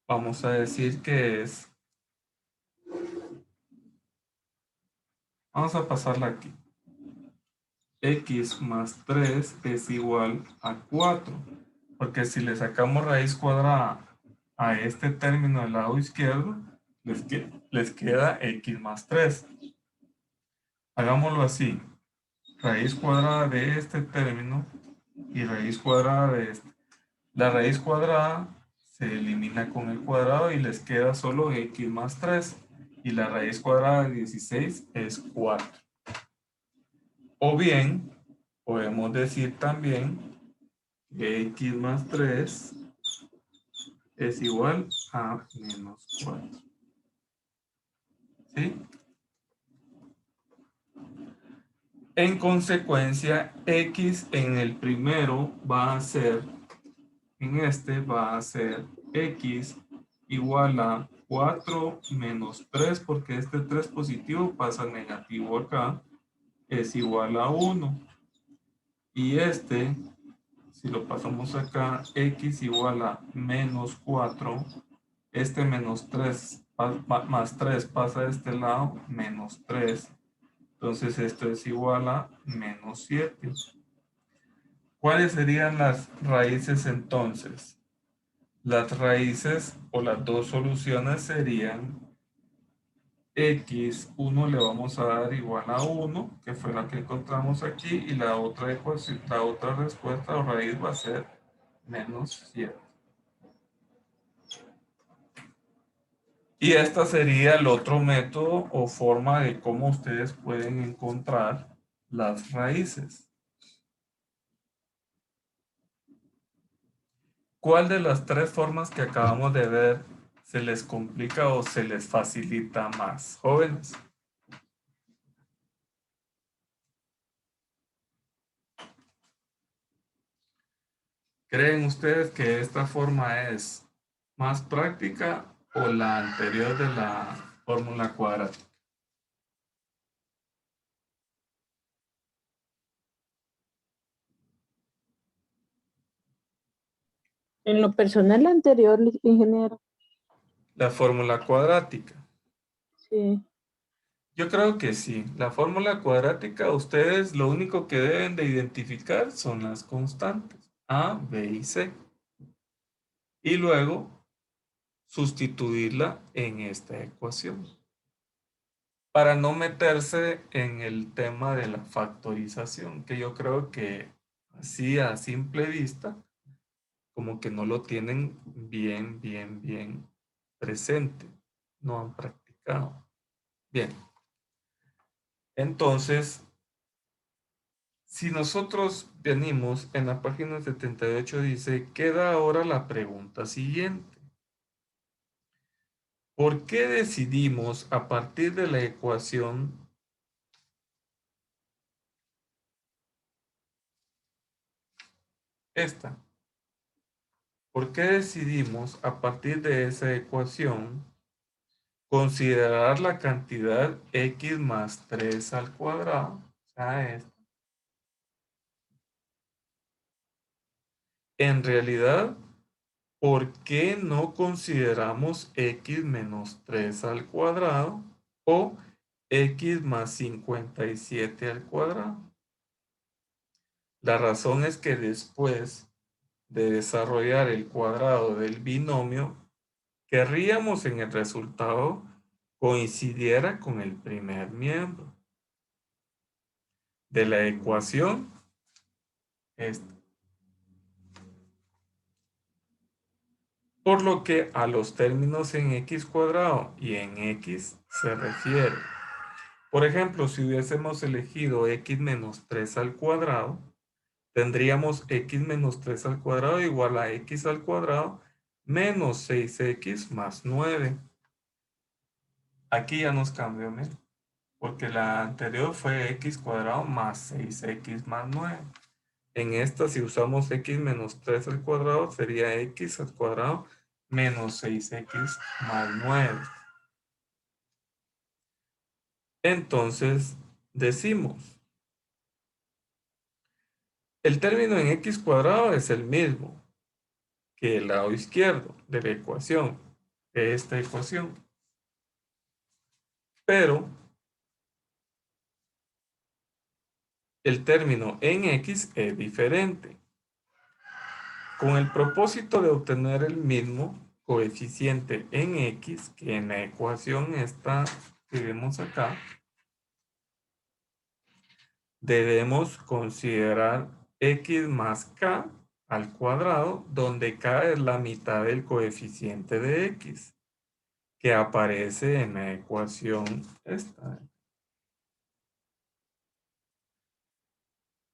vamos a decir que es, vamos a pasarla aquí. X más 3 es igual a 4, porque si le sacamos raíz cuadrada a este término del lado izquierdo, les queda x más 3. Hagámoslo así. Raíz cuadrada de este término y raíz cuadrada de este. La raíz cuadrada se elimina con el cuadrado y les queda solo x más 3. Y la raíz cuadrada de 16 es 4. O bien, podemos decir también que x más 3 es igual a menos 4. ¿Sí? En consecuencia, x en el primero va a ser, en este va a ser x igual a 4 menos 3, porque este 3 positivo pasa a negativo acá, es igual a 1. Y este, si lo pasamos acá, x igual a menos 4, este menos 3 más 3 pasa de este lado, menos 3. Entonces esto es igual a menos 7. ¿Cuáles serían las raíces entonces? Las raíces o las dos soluciones serían x1 le vamos a dar igual a 1, que fue la que encontramos aquí, y la otra ecuación, la otra respuesta o raíz va a ser menos 7. Y esta sería el otro método o forma de cómo ustedes pueden encontrar las raíces. ¿Cuál de las tres formas que acabamos de ver se les complica o se les facilita más, jóvenes? ¿Creen ustedes que esta forma es más práctica o la anterior de la fórmula cuadrática? En lo personal, la anterior, ingeniero. La fórmula cuadrática. Sí. Yo creo que sí. La fórmula cuadrática, ustedes lo único que deben de identificar son las constantes A, B y C. Y luego sustituirla en esta ecuación. Para no meterse en el tema de la factorización, que yo creo que así a simple vista, como que no lo tienen bien presente. No han practicado. Bien. Entonces, si nosotros venimos en la página 78, dice, queda ahora la pregunta siguiente. ¿Por qué decidimos a partir de la ecuación esta? ¿Por qué decidimos a partir de esa ecuación considerar la cantidad x más 3 al cuadrado? O sea, esta. En realidad, ¿por qué no consideramos x menos 3 al cuadrado o x más 57 al cuadrado? La razón es que después de desarrollar el cuadrado del binomio, querríamos en el resultado coincidiera con el primer miembro de la ecuación esta. Por lo que a los términos en x cuadrado y en x se refiere. Por ejemplo, si hubiésemos elegido x menos 3 al cuadrado, tendríamos x menos 3 al cuadrado igual a x al cuadrado menos 6x más 9. Aquí ya nos cambió, ¿no? Porque la anterior fue x cuadrado más 6x más 9. En esta, si usamos x menos 3 al cuadrado, sería x al cuadrado menos 6x más 9. Entonces, decimos, el término en x cuadrado es el mismo que el lado izquierdo de la ecuación, de esta ecuación. Pero el término en x es diferente. Con el propósito de obtener el mismo coeficiente en x que en la ecuación esta que vemos acá, debemos considerar x más k al cuadrado, donde k es la mitad del coeficiente de x que aparece en la ecuación esta.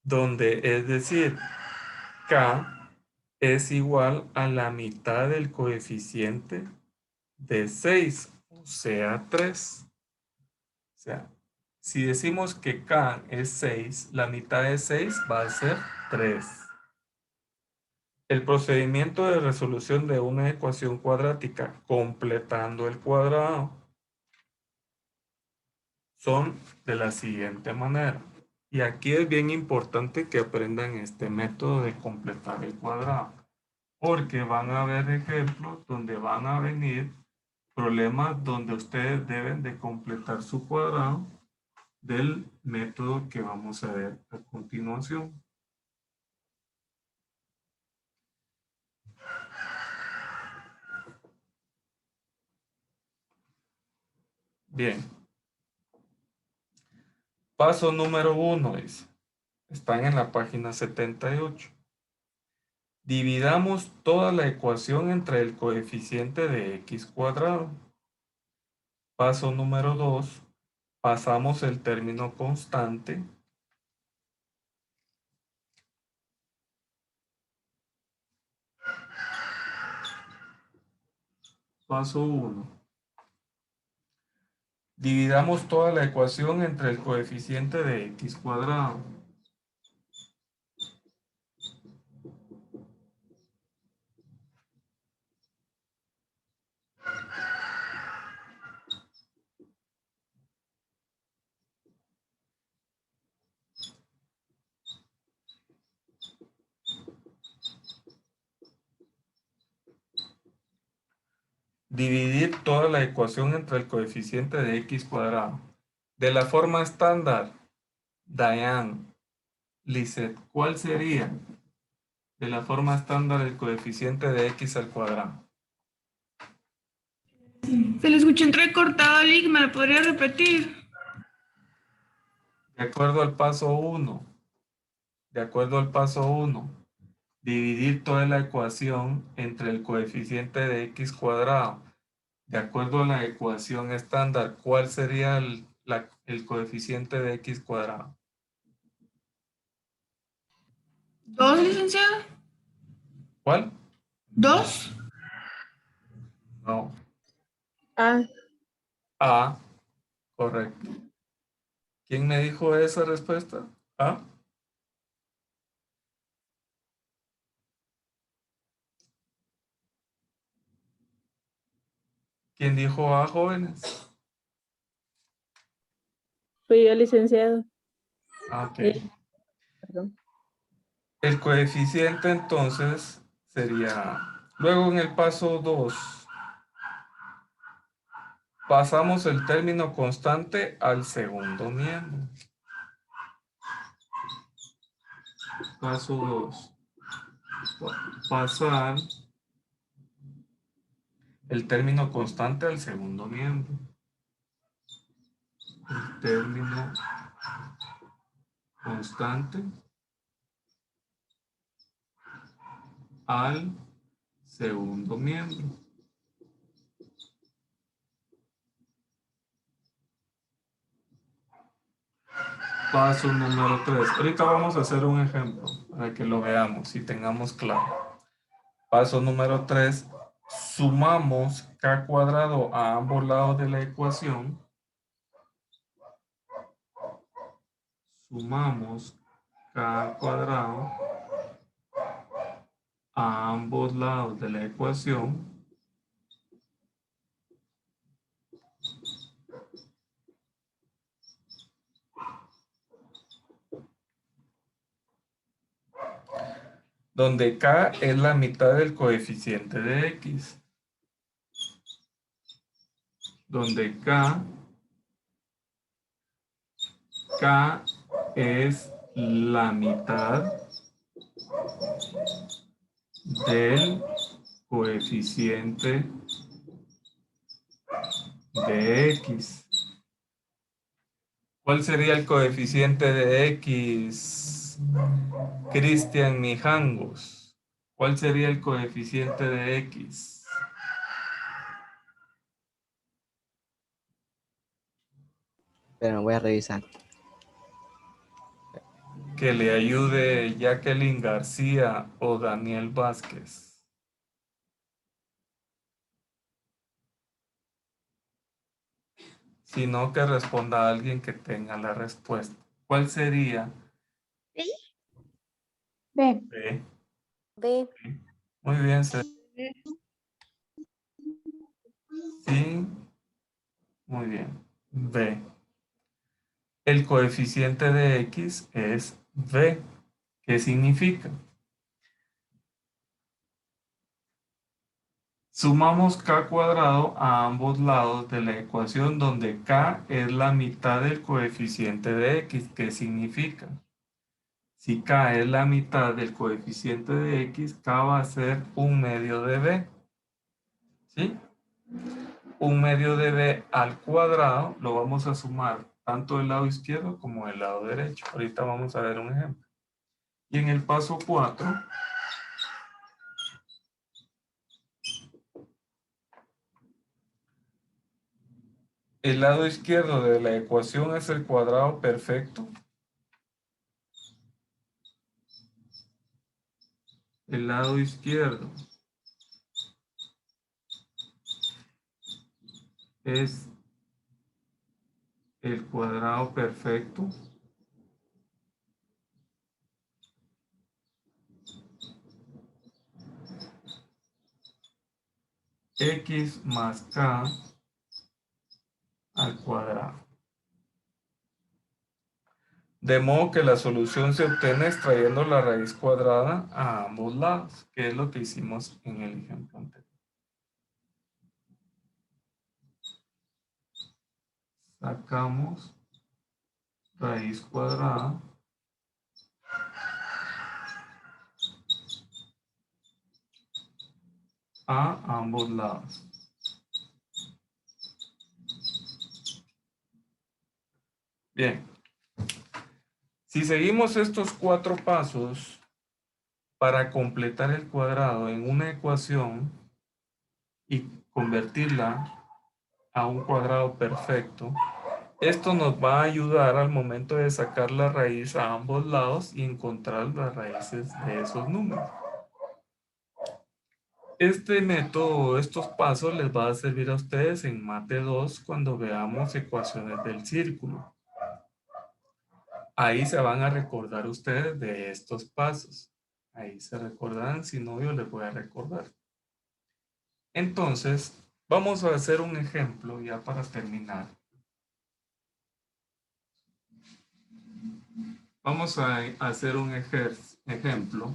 Donde es decir, k es igual a la mitad del coeficiente de 6, o sea, 3. O sea, si decimos que k es 6, la mitad de 6 va a ser 3. El procedimiento de resolución de una ecuación cuadrática completando el cuadrado son de la siguiente manera. Y aquí es bien importante que aprendan este método de completar el cuadrado, porque van a haber ejemplos donde van a venir problemas donde ustedes deben de completar su cuadrado del método que vamos a ver a continuación. Bien. Paso número 1 dice. Están en la página 78. Dividamos toda la ecuación entre el coeficiente de x cuadrado. Paso número 2. Pasamos el término constante. Paso 1. Dividamos toda la ecuación entre el coeficiente de x cuadrado. Dividir toda la ecuación entre el coeficiente de x cuadrado. De la forma estándar, Diane, Lisette, ¿cuál sería de la forma estándar el coeficiente de x al cuadrado? Se le escuchó entrecortado, Lick, ¿me lo podría repetir? De acuerdo al paso 1, dividir toda la ecuación entre el coeficiente de x cuadrado. De acuerdo a la ecuación estándar, ¿cuál sería el coeficiente de x cuadrado? 2, licenciado. ¿Cuál? 2. No. Ah, A, correcto. ¿Quién me dijo esa respuesta? ¿A? ¿Quién dijo A, jóvenes? fui yo, licenciado. Ah, ok. Perdón. El coeficiente entonces sería, luego en el paso 2, pasamos el término constante al segundo miembro. Paso 2. Pasar el término constante al segundo miembro. El término constante al segundo miembro. Paso número 3. Ahorita vamos a hacer un ejemplo para que lo veamos y tengamos claro. Paso número 3. Sumamos k cuadrado a ambos lados de la ecuación. Sumamos k cuadrado a ambos lados de la ecuación. Donde k es la mitad del coeficiente de x. Donde k es la mitad del coeficiente de x. ¿Cuál sería el coeficiente de x, Cristian Mijangos? ¿Cuál sería el coeficiente de x? Pero voy a revisar. Que le ayude Jacqueline García o Daniel Vázquez. Sino que responda a alguien que tenga la respuesta. ¿Cuál sería? ¿Sí? B. B. B. Muy bien, sí. Muy bien. B. El coeficiente de x es b. ¿Qué significa? Sumamos k cuadrado a ambos lados de la ecuación donde k es la mitad del coeficiente de x. ¿Qué significa? Si k es la mitad del coeficiente de x, k va a ser 1/2 de b. ¿Sí? 1/2 de b al cuadrado lo vamos a sumar tanto del lado izquierdo como del lado derecho. Ahorita vamos a ver un ejemplo. Y en el paso 4, el lado izquierdo de la ecuación es el cuadrado perfecto. El lado izquierdo es el cuadrado perfecto. X más k al cuadrado. De modo que la solución se obtiene extrayendo la raíz cuadrada a ambos lados, que es lo que hicimos en el ejemplo anterior. Sacamos raíz cuadrada a ambos lados. Bien. Si seguimos estos 4 pasos para completar el cuadrado en una ecuación y convertirla a un cuadrado perfecto, esto nos va a ayudar al momento de sacar la raíz a ambos lados y encontrar las raíces de esos números. Este método, estos pasos les va a servir a ustedes en Mate 2 cuando veamos ecuaciones del círculo. Ahí se van a recordar ustedes de estos pasos. Ahí se recordarán, si no yo les voy a recordar. Entonces, vamos a hacer un ejemplo ya para terminar. Vamos a hacer un ejemplo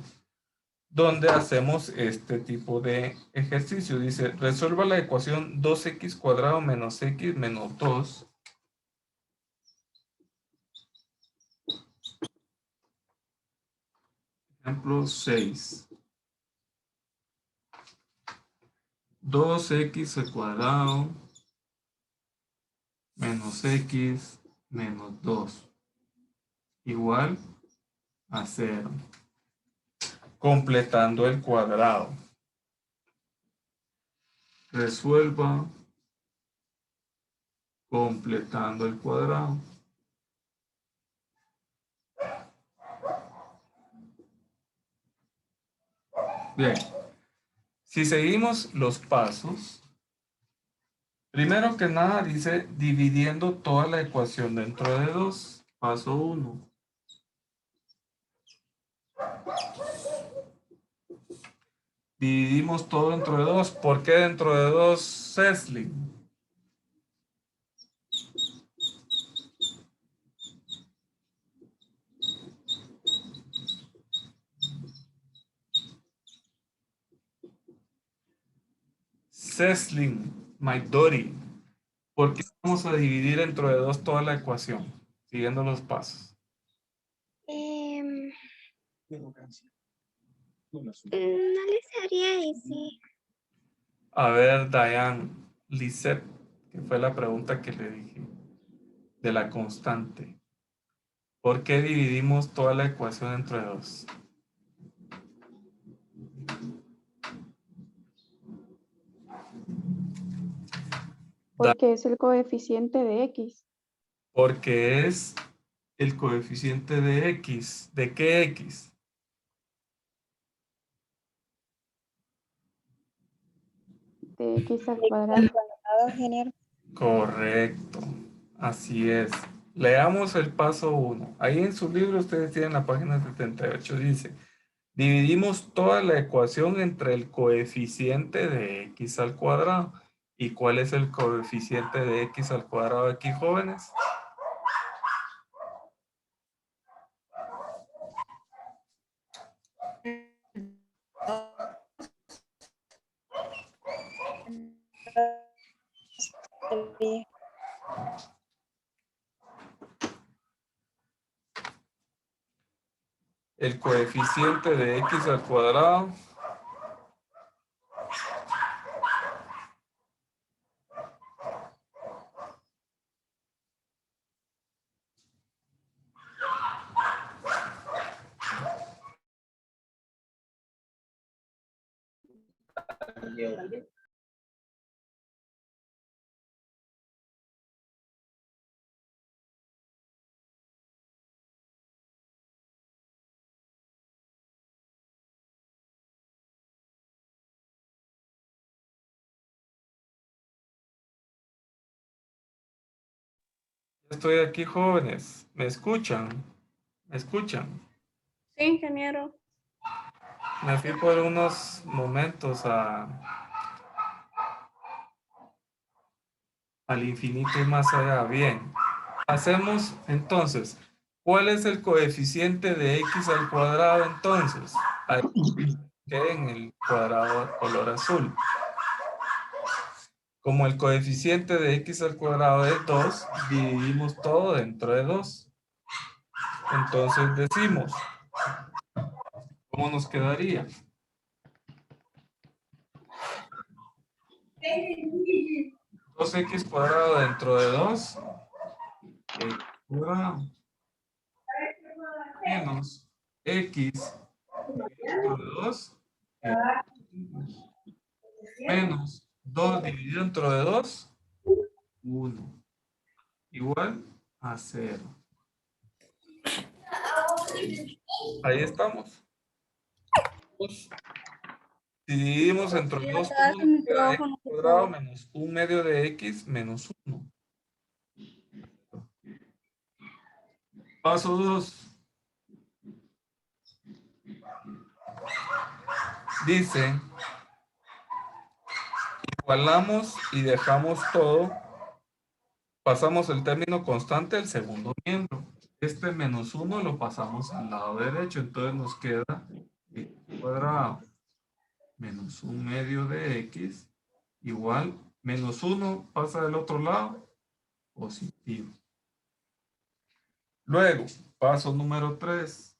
donde hacemos este tipo de ejercicio. Dice, resuelva la ecuación 2x cuadrado menos x menos 2. Ejemplo 6. 2x al cuadrado menos x menos 2 igual a 0. Completando el cuadrado. Resuelva completando el cuadrado. Bien. Si seguimos los pasos, primero que nada dice dividiendo toda la ecuación dentro de 2. Paso 1. Dividimos todo dentro de 2. ¿Por qué dentro de 2, Cecily? Cecily, my daughter. ¿Por qué vamos a dividir dentro de 2 toda la ecuación? Siguiendo los pasos. No les sabría decir. A ver, Diane, Lisette, que fue la pregunta que le dije, de la constante. ¿Por qué dividimos toda la ecuación entre 2? Porque es el coeficiente de X. Porque es el coeficiente de X. ¿De qué X? De X al cuadrado. Correcto. Así es. Leamos el paso 1. Ahí en su libro ustedes tienen la página 78. Dice, dividimos toda la ecuación entre el coeficiente de X al cuadrado. ¿Y cuál es el coeficiente de X al cuadrado aquí, jóvenes? El coeficiente de X al cuadrado Estoy aquí, jóvenes. ¿Me escuchan? ¿Me escuchan? Sí, ingeniero. Me fui por unos momentos al infinito y más allá. Bien. Hacemos entonces, ¿cuál es el coeficiente de X al cuadrado entonces? Ahí que en el cuadrado color azul. Como el coeficiente de X al cuadrado es 2, dividimos todo dentro de 2. Entonces decimos, ¿cómo nos quedaría? Dos x cuadrado dentro de 2 cuadrado menos x dentro de 2 menos 2 dividido dentro de 2, 1, igual a 0. Ahí estamos. Si dividimos entre 2, Atrás el queda x micrófono, por cuadrado favor. menos 1 medio de x menos 1. Paso 2. Dice, igualamos y dejamos todo. Pasamos el término constante al segundo miembro. Este menos 1 lo pasamos al lado derecho. Entonces nos queda x cuadrado menos 1 medio de x igual menos 1 pasa del otro lado, positivo. Luego, paso número 3.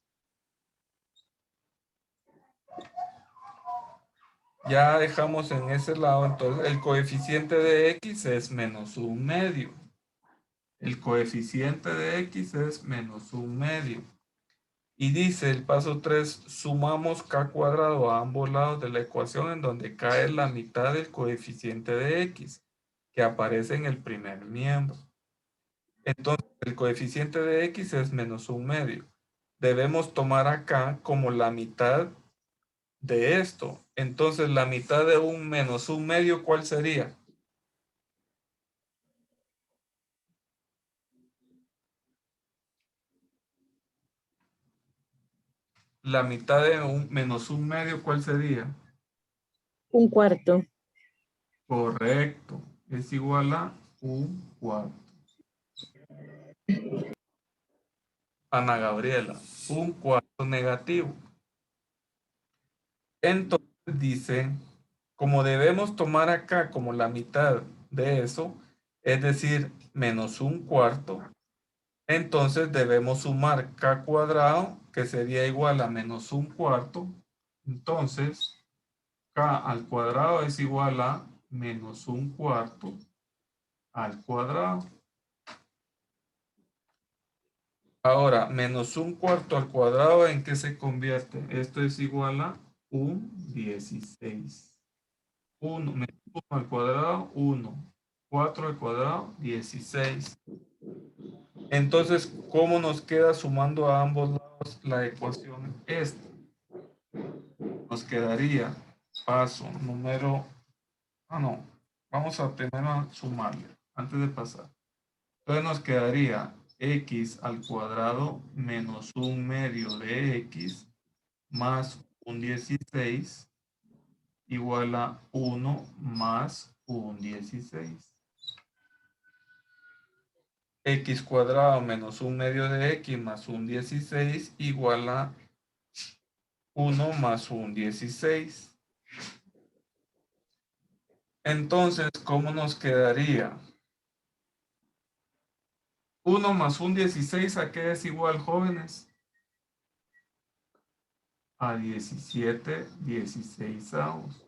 Ya dejamos en ese lado, entonces el coeficiente de x es menos 1 medio. El coeficiente de x es menos 1 medio. Y dice el paso 3, sumamos k cuadrado a ambos lados de la ecuación en donde cae la mitad del coeficiente de x, que aparece en el primer miembro. Entonces, el coeficiente de x es menos 1 medio. Debemos tomar acá como la mitad de esto. Entonces, la mitad de un menos 1 medio, ¿cuál sería? La mitad de un menos 1 medio, ¿cuál sería? 1/4. Correcto. Es igual a 1/4. Ana Gabriela, 1/4 negativo. Entonces dice, como debemos tomar acá como la mitad de eso, es decir, menos 1/4, entonces debemos sumar k cuadrado, que sería igual a menos 1/4. Entonces, k al cuadrado es igual a menos 1/4 al cuadrado. Ahora, menos 1/4 al cuadrado, ¿en qué se convierte? Esto es igual a 16. 1 menos 1 al cuadrado, 1. 4 al cuadrado, 16. Entonces, ¿cómo nos queda sumando a ambos lados la ecuación esta? Nos quedaría paso número... no. Vamos a primero sumarle antes de pasar. Entonces nos quedaría x al cuadrado menos 1 medio de x más un 16 igual a 1 más un 16. X cuadrado menos 1 medio de x más un 16 igual a 1 más un 16. Entonces, ¿cómo nos quedaría? 1 más un 16, ¿a qué es igual, jóvenes? A 17 16avos.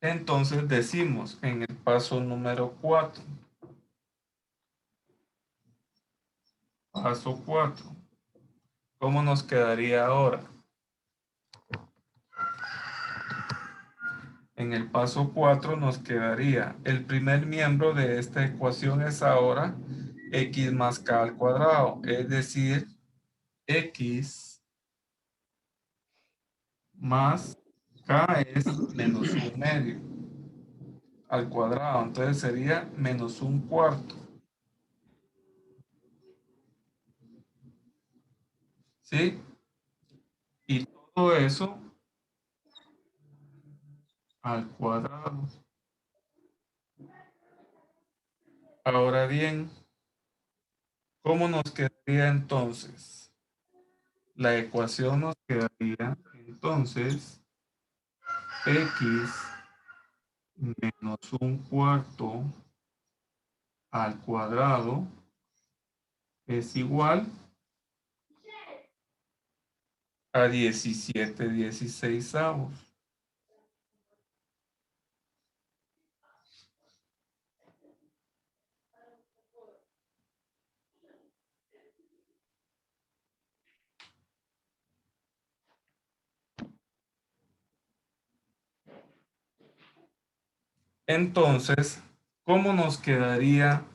Entonces decimos en el paso número 4. Paso 4. ¿Cómo nos quedaría ahora? En el paso 4 nos quedaría el primer miembro de esta ecuación es ahora x más k al cuadrado, es decir, x más k es menos 1 medio al cuadrado, entonces sería menos 1/4. ¿Sí? Y todo eso al cuadrado. Ahora bien, ¿cómo nos quedaría entonces? La ecuación nos quedaría entonces x menos 1/4 al cuadrado es igual a 17/16. Entonces, ¿cómo nos quedaría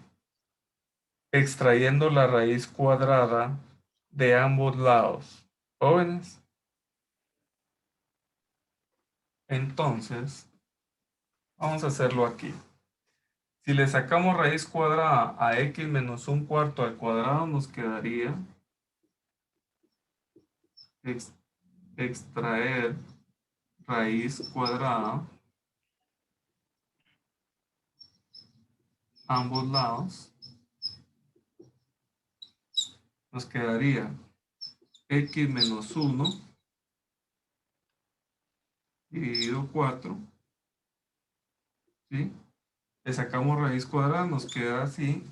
extrayendo la raíz cuadrada de ambos lados? Jóvenes. Entonces, vamos a hacerlo aquí. Si le sacamos raíz cuadrada a x menos 1/4 al cuadrado, nos quedaría extraer raíz cuadrada ambos lados. Nos quedaría x menos 1 dividido 4. ¿Sí? Le sacamos raíz cuadrada, nos queda así,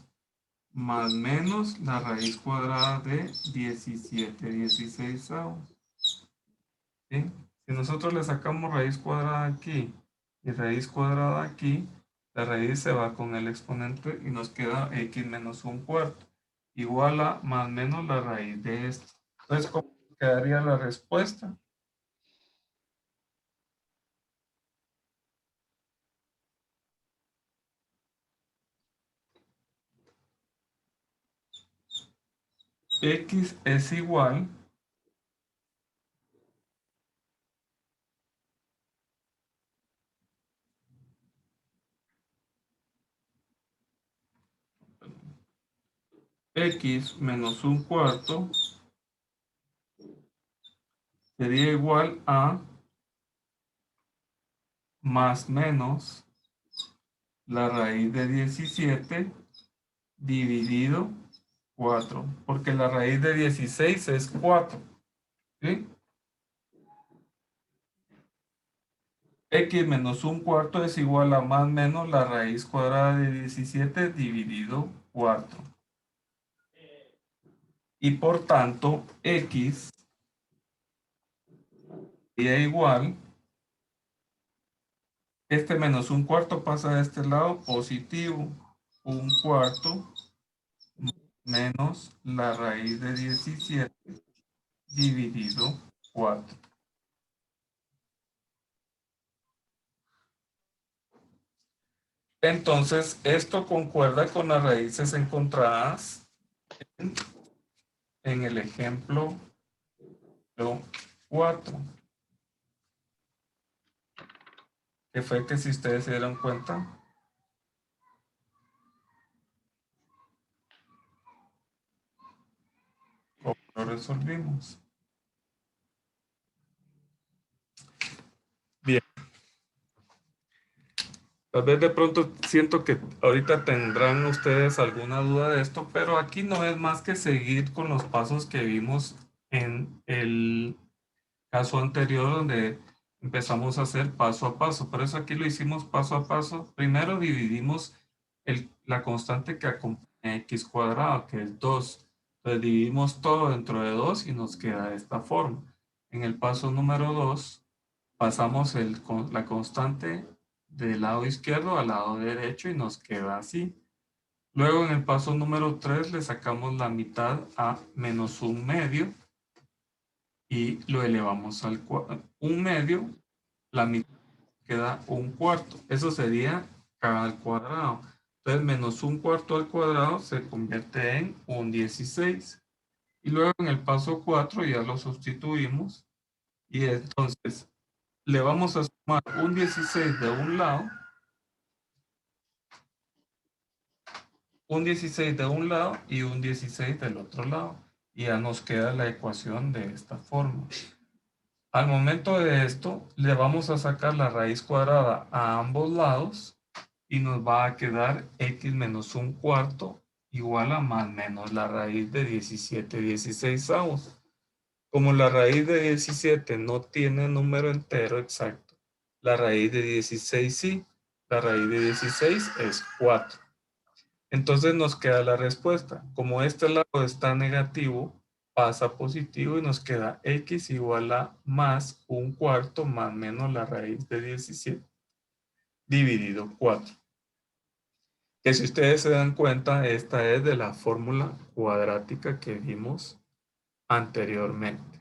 más menos la raíz cuadrada de 17/16. ¿Sí? Si nosotros le sacamos raíz cuadrada aquí y raíz cuadrada aquí, la raíz se va con el exponente y nos queda x menos 1/4 igual a más menos la raíz de esto. Entonces, ¿cómo quedaría la respuesta? X es igual x menos 1/4 sería igual a más menos la raíz de 17 dividido 4, porque la raíz de 16 es 4. ¿Sí? X menos 1/4 es igual a más menos la raíz cuadrada de 17 dividido 4. Y por tanto, X sería igual, este menos 1/4 pasa de este lado positivo, 1/4 menos la raíz de 17 dividido 4. Entonces, esto concuerda con las raíces encontradas en el ejemplo 4. Que fue que, si ustedes se dieron cuenta, ¿cómo lo resolvimos? Bien. Tal vez de pronto siento que ahorita tendrán ustedes alguna duda de esto, pero aquí no es más que seguir con los pasos que vimos en el caso anterior, donde empezamos a hacer paso a paso. Por eso aquí lo hicimos paso a paso. Primero dividimos la constante que acompaña x cuadrado, que es 2. Entonces dividimos todo dentro de 2 y nos queda de esta forma. En el paso número 2 pasamos la constante del lado izquierdo al lado derecho y nos queda así. Luego en el paso número 3 le sacamos la mitad a menos 1/2 y lo elevamos al 1/2, la mitad queda 1/4. Eso sería k al cuadrado. Entonces menos 1/4 al cuadrado se convierte en 1/16. Y luego en el paso 4 ya lo sustituimos y entonces le vamos a sumar 1/16 de un lado, 1/16 de un lado y 1/16 del otro lado. Y ya nos queda la ecuación de esta forma. Al momento de esto, le vamos a sacar la raíz cuadrada a ambos lados y nos va a quedar x menos 1/4 igual a más menos la raíz de 17/16. Como la raíz de 17 no tiene número entero exacto, la raíz de 16 sí. La raíz de 16 es 4. Entonces nos queda la respuesta. Como este lado está negativo, pasa a positivo y nos queda x igual a más 1/4 más menos la raíz de 17 dividido 4. Que si ustedes se dan cuenta, esta es de la fórmula cuadrática que vimos anteriormente.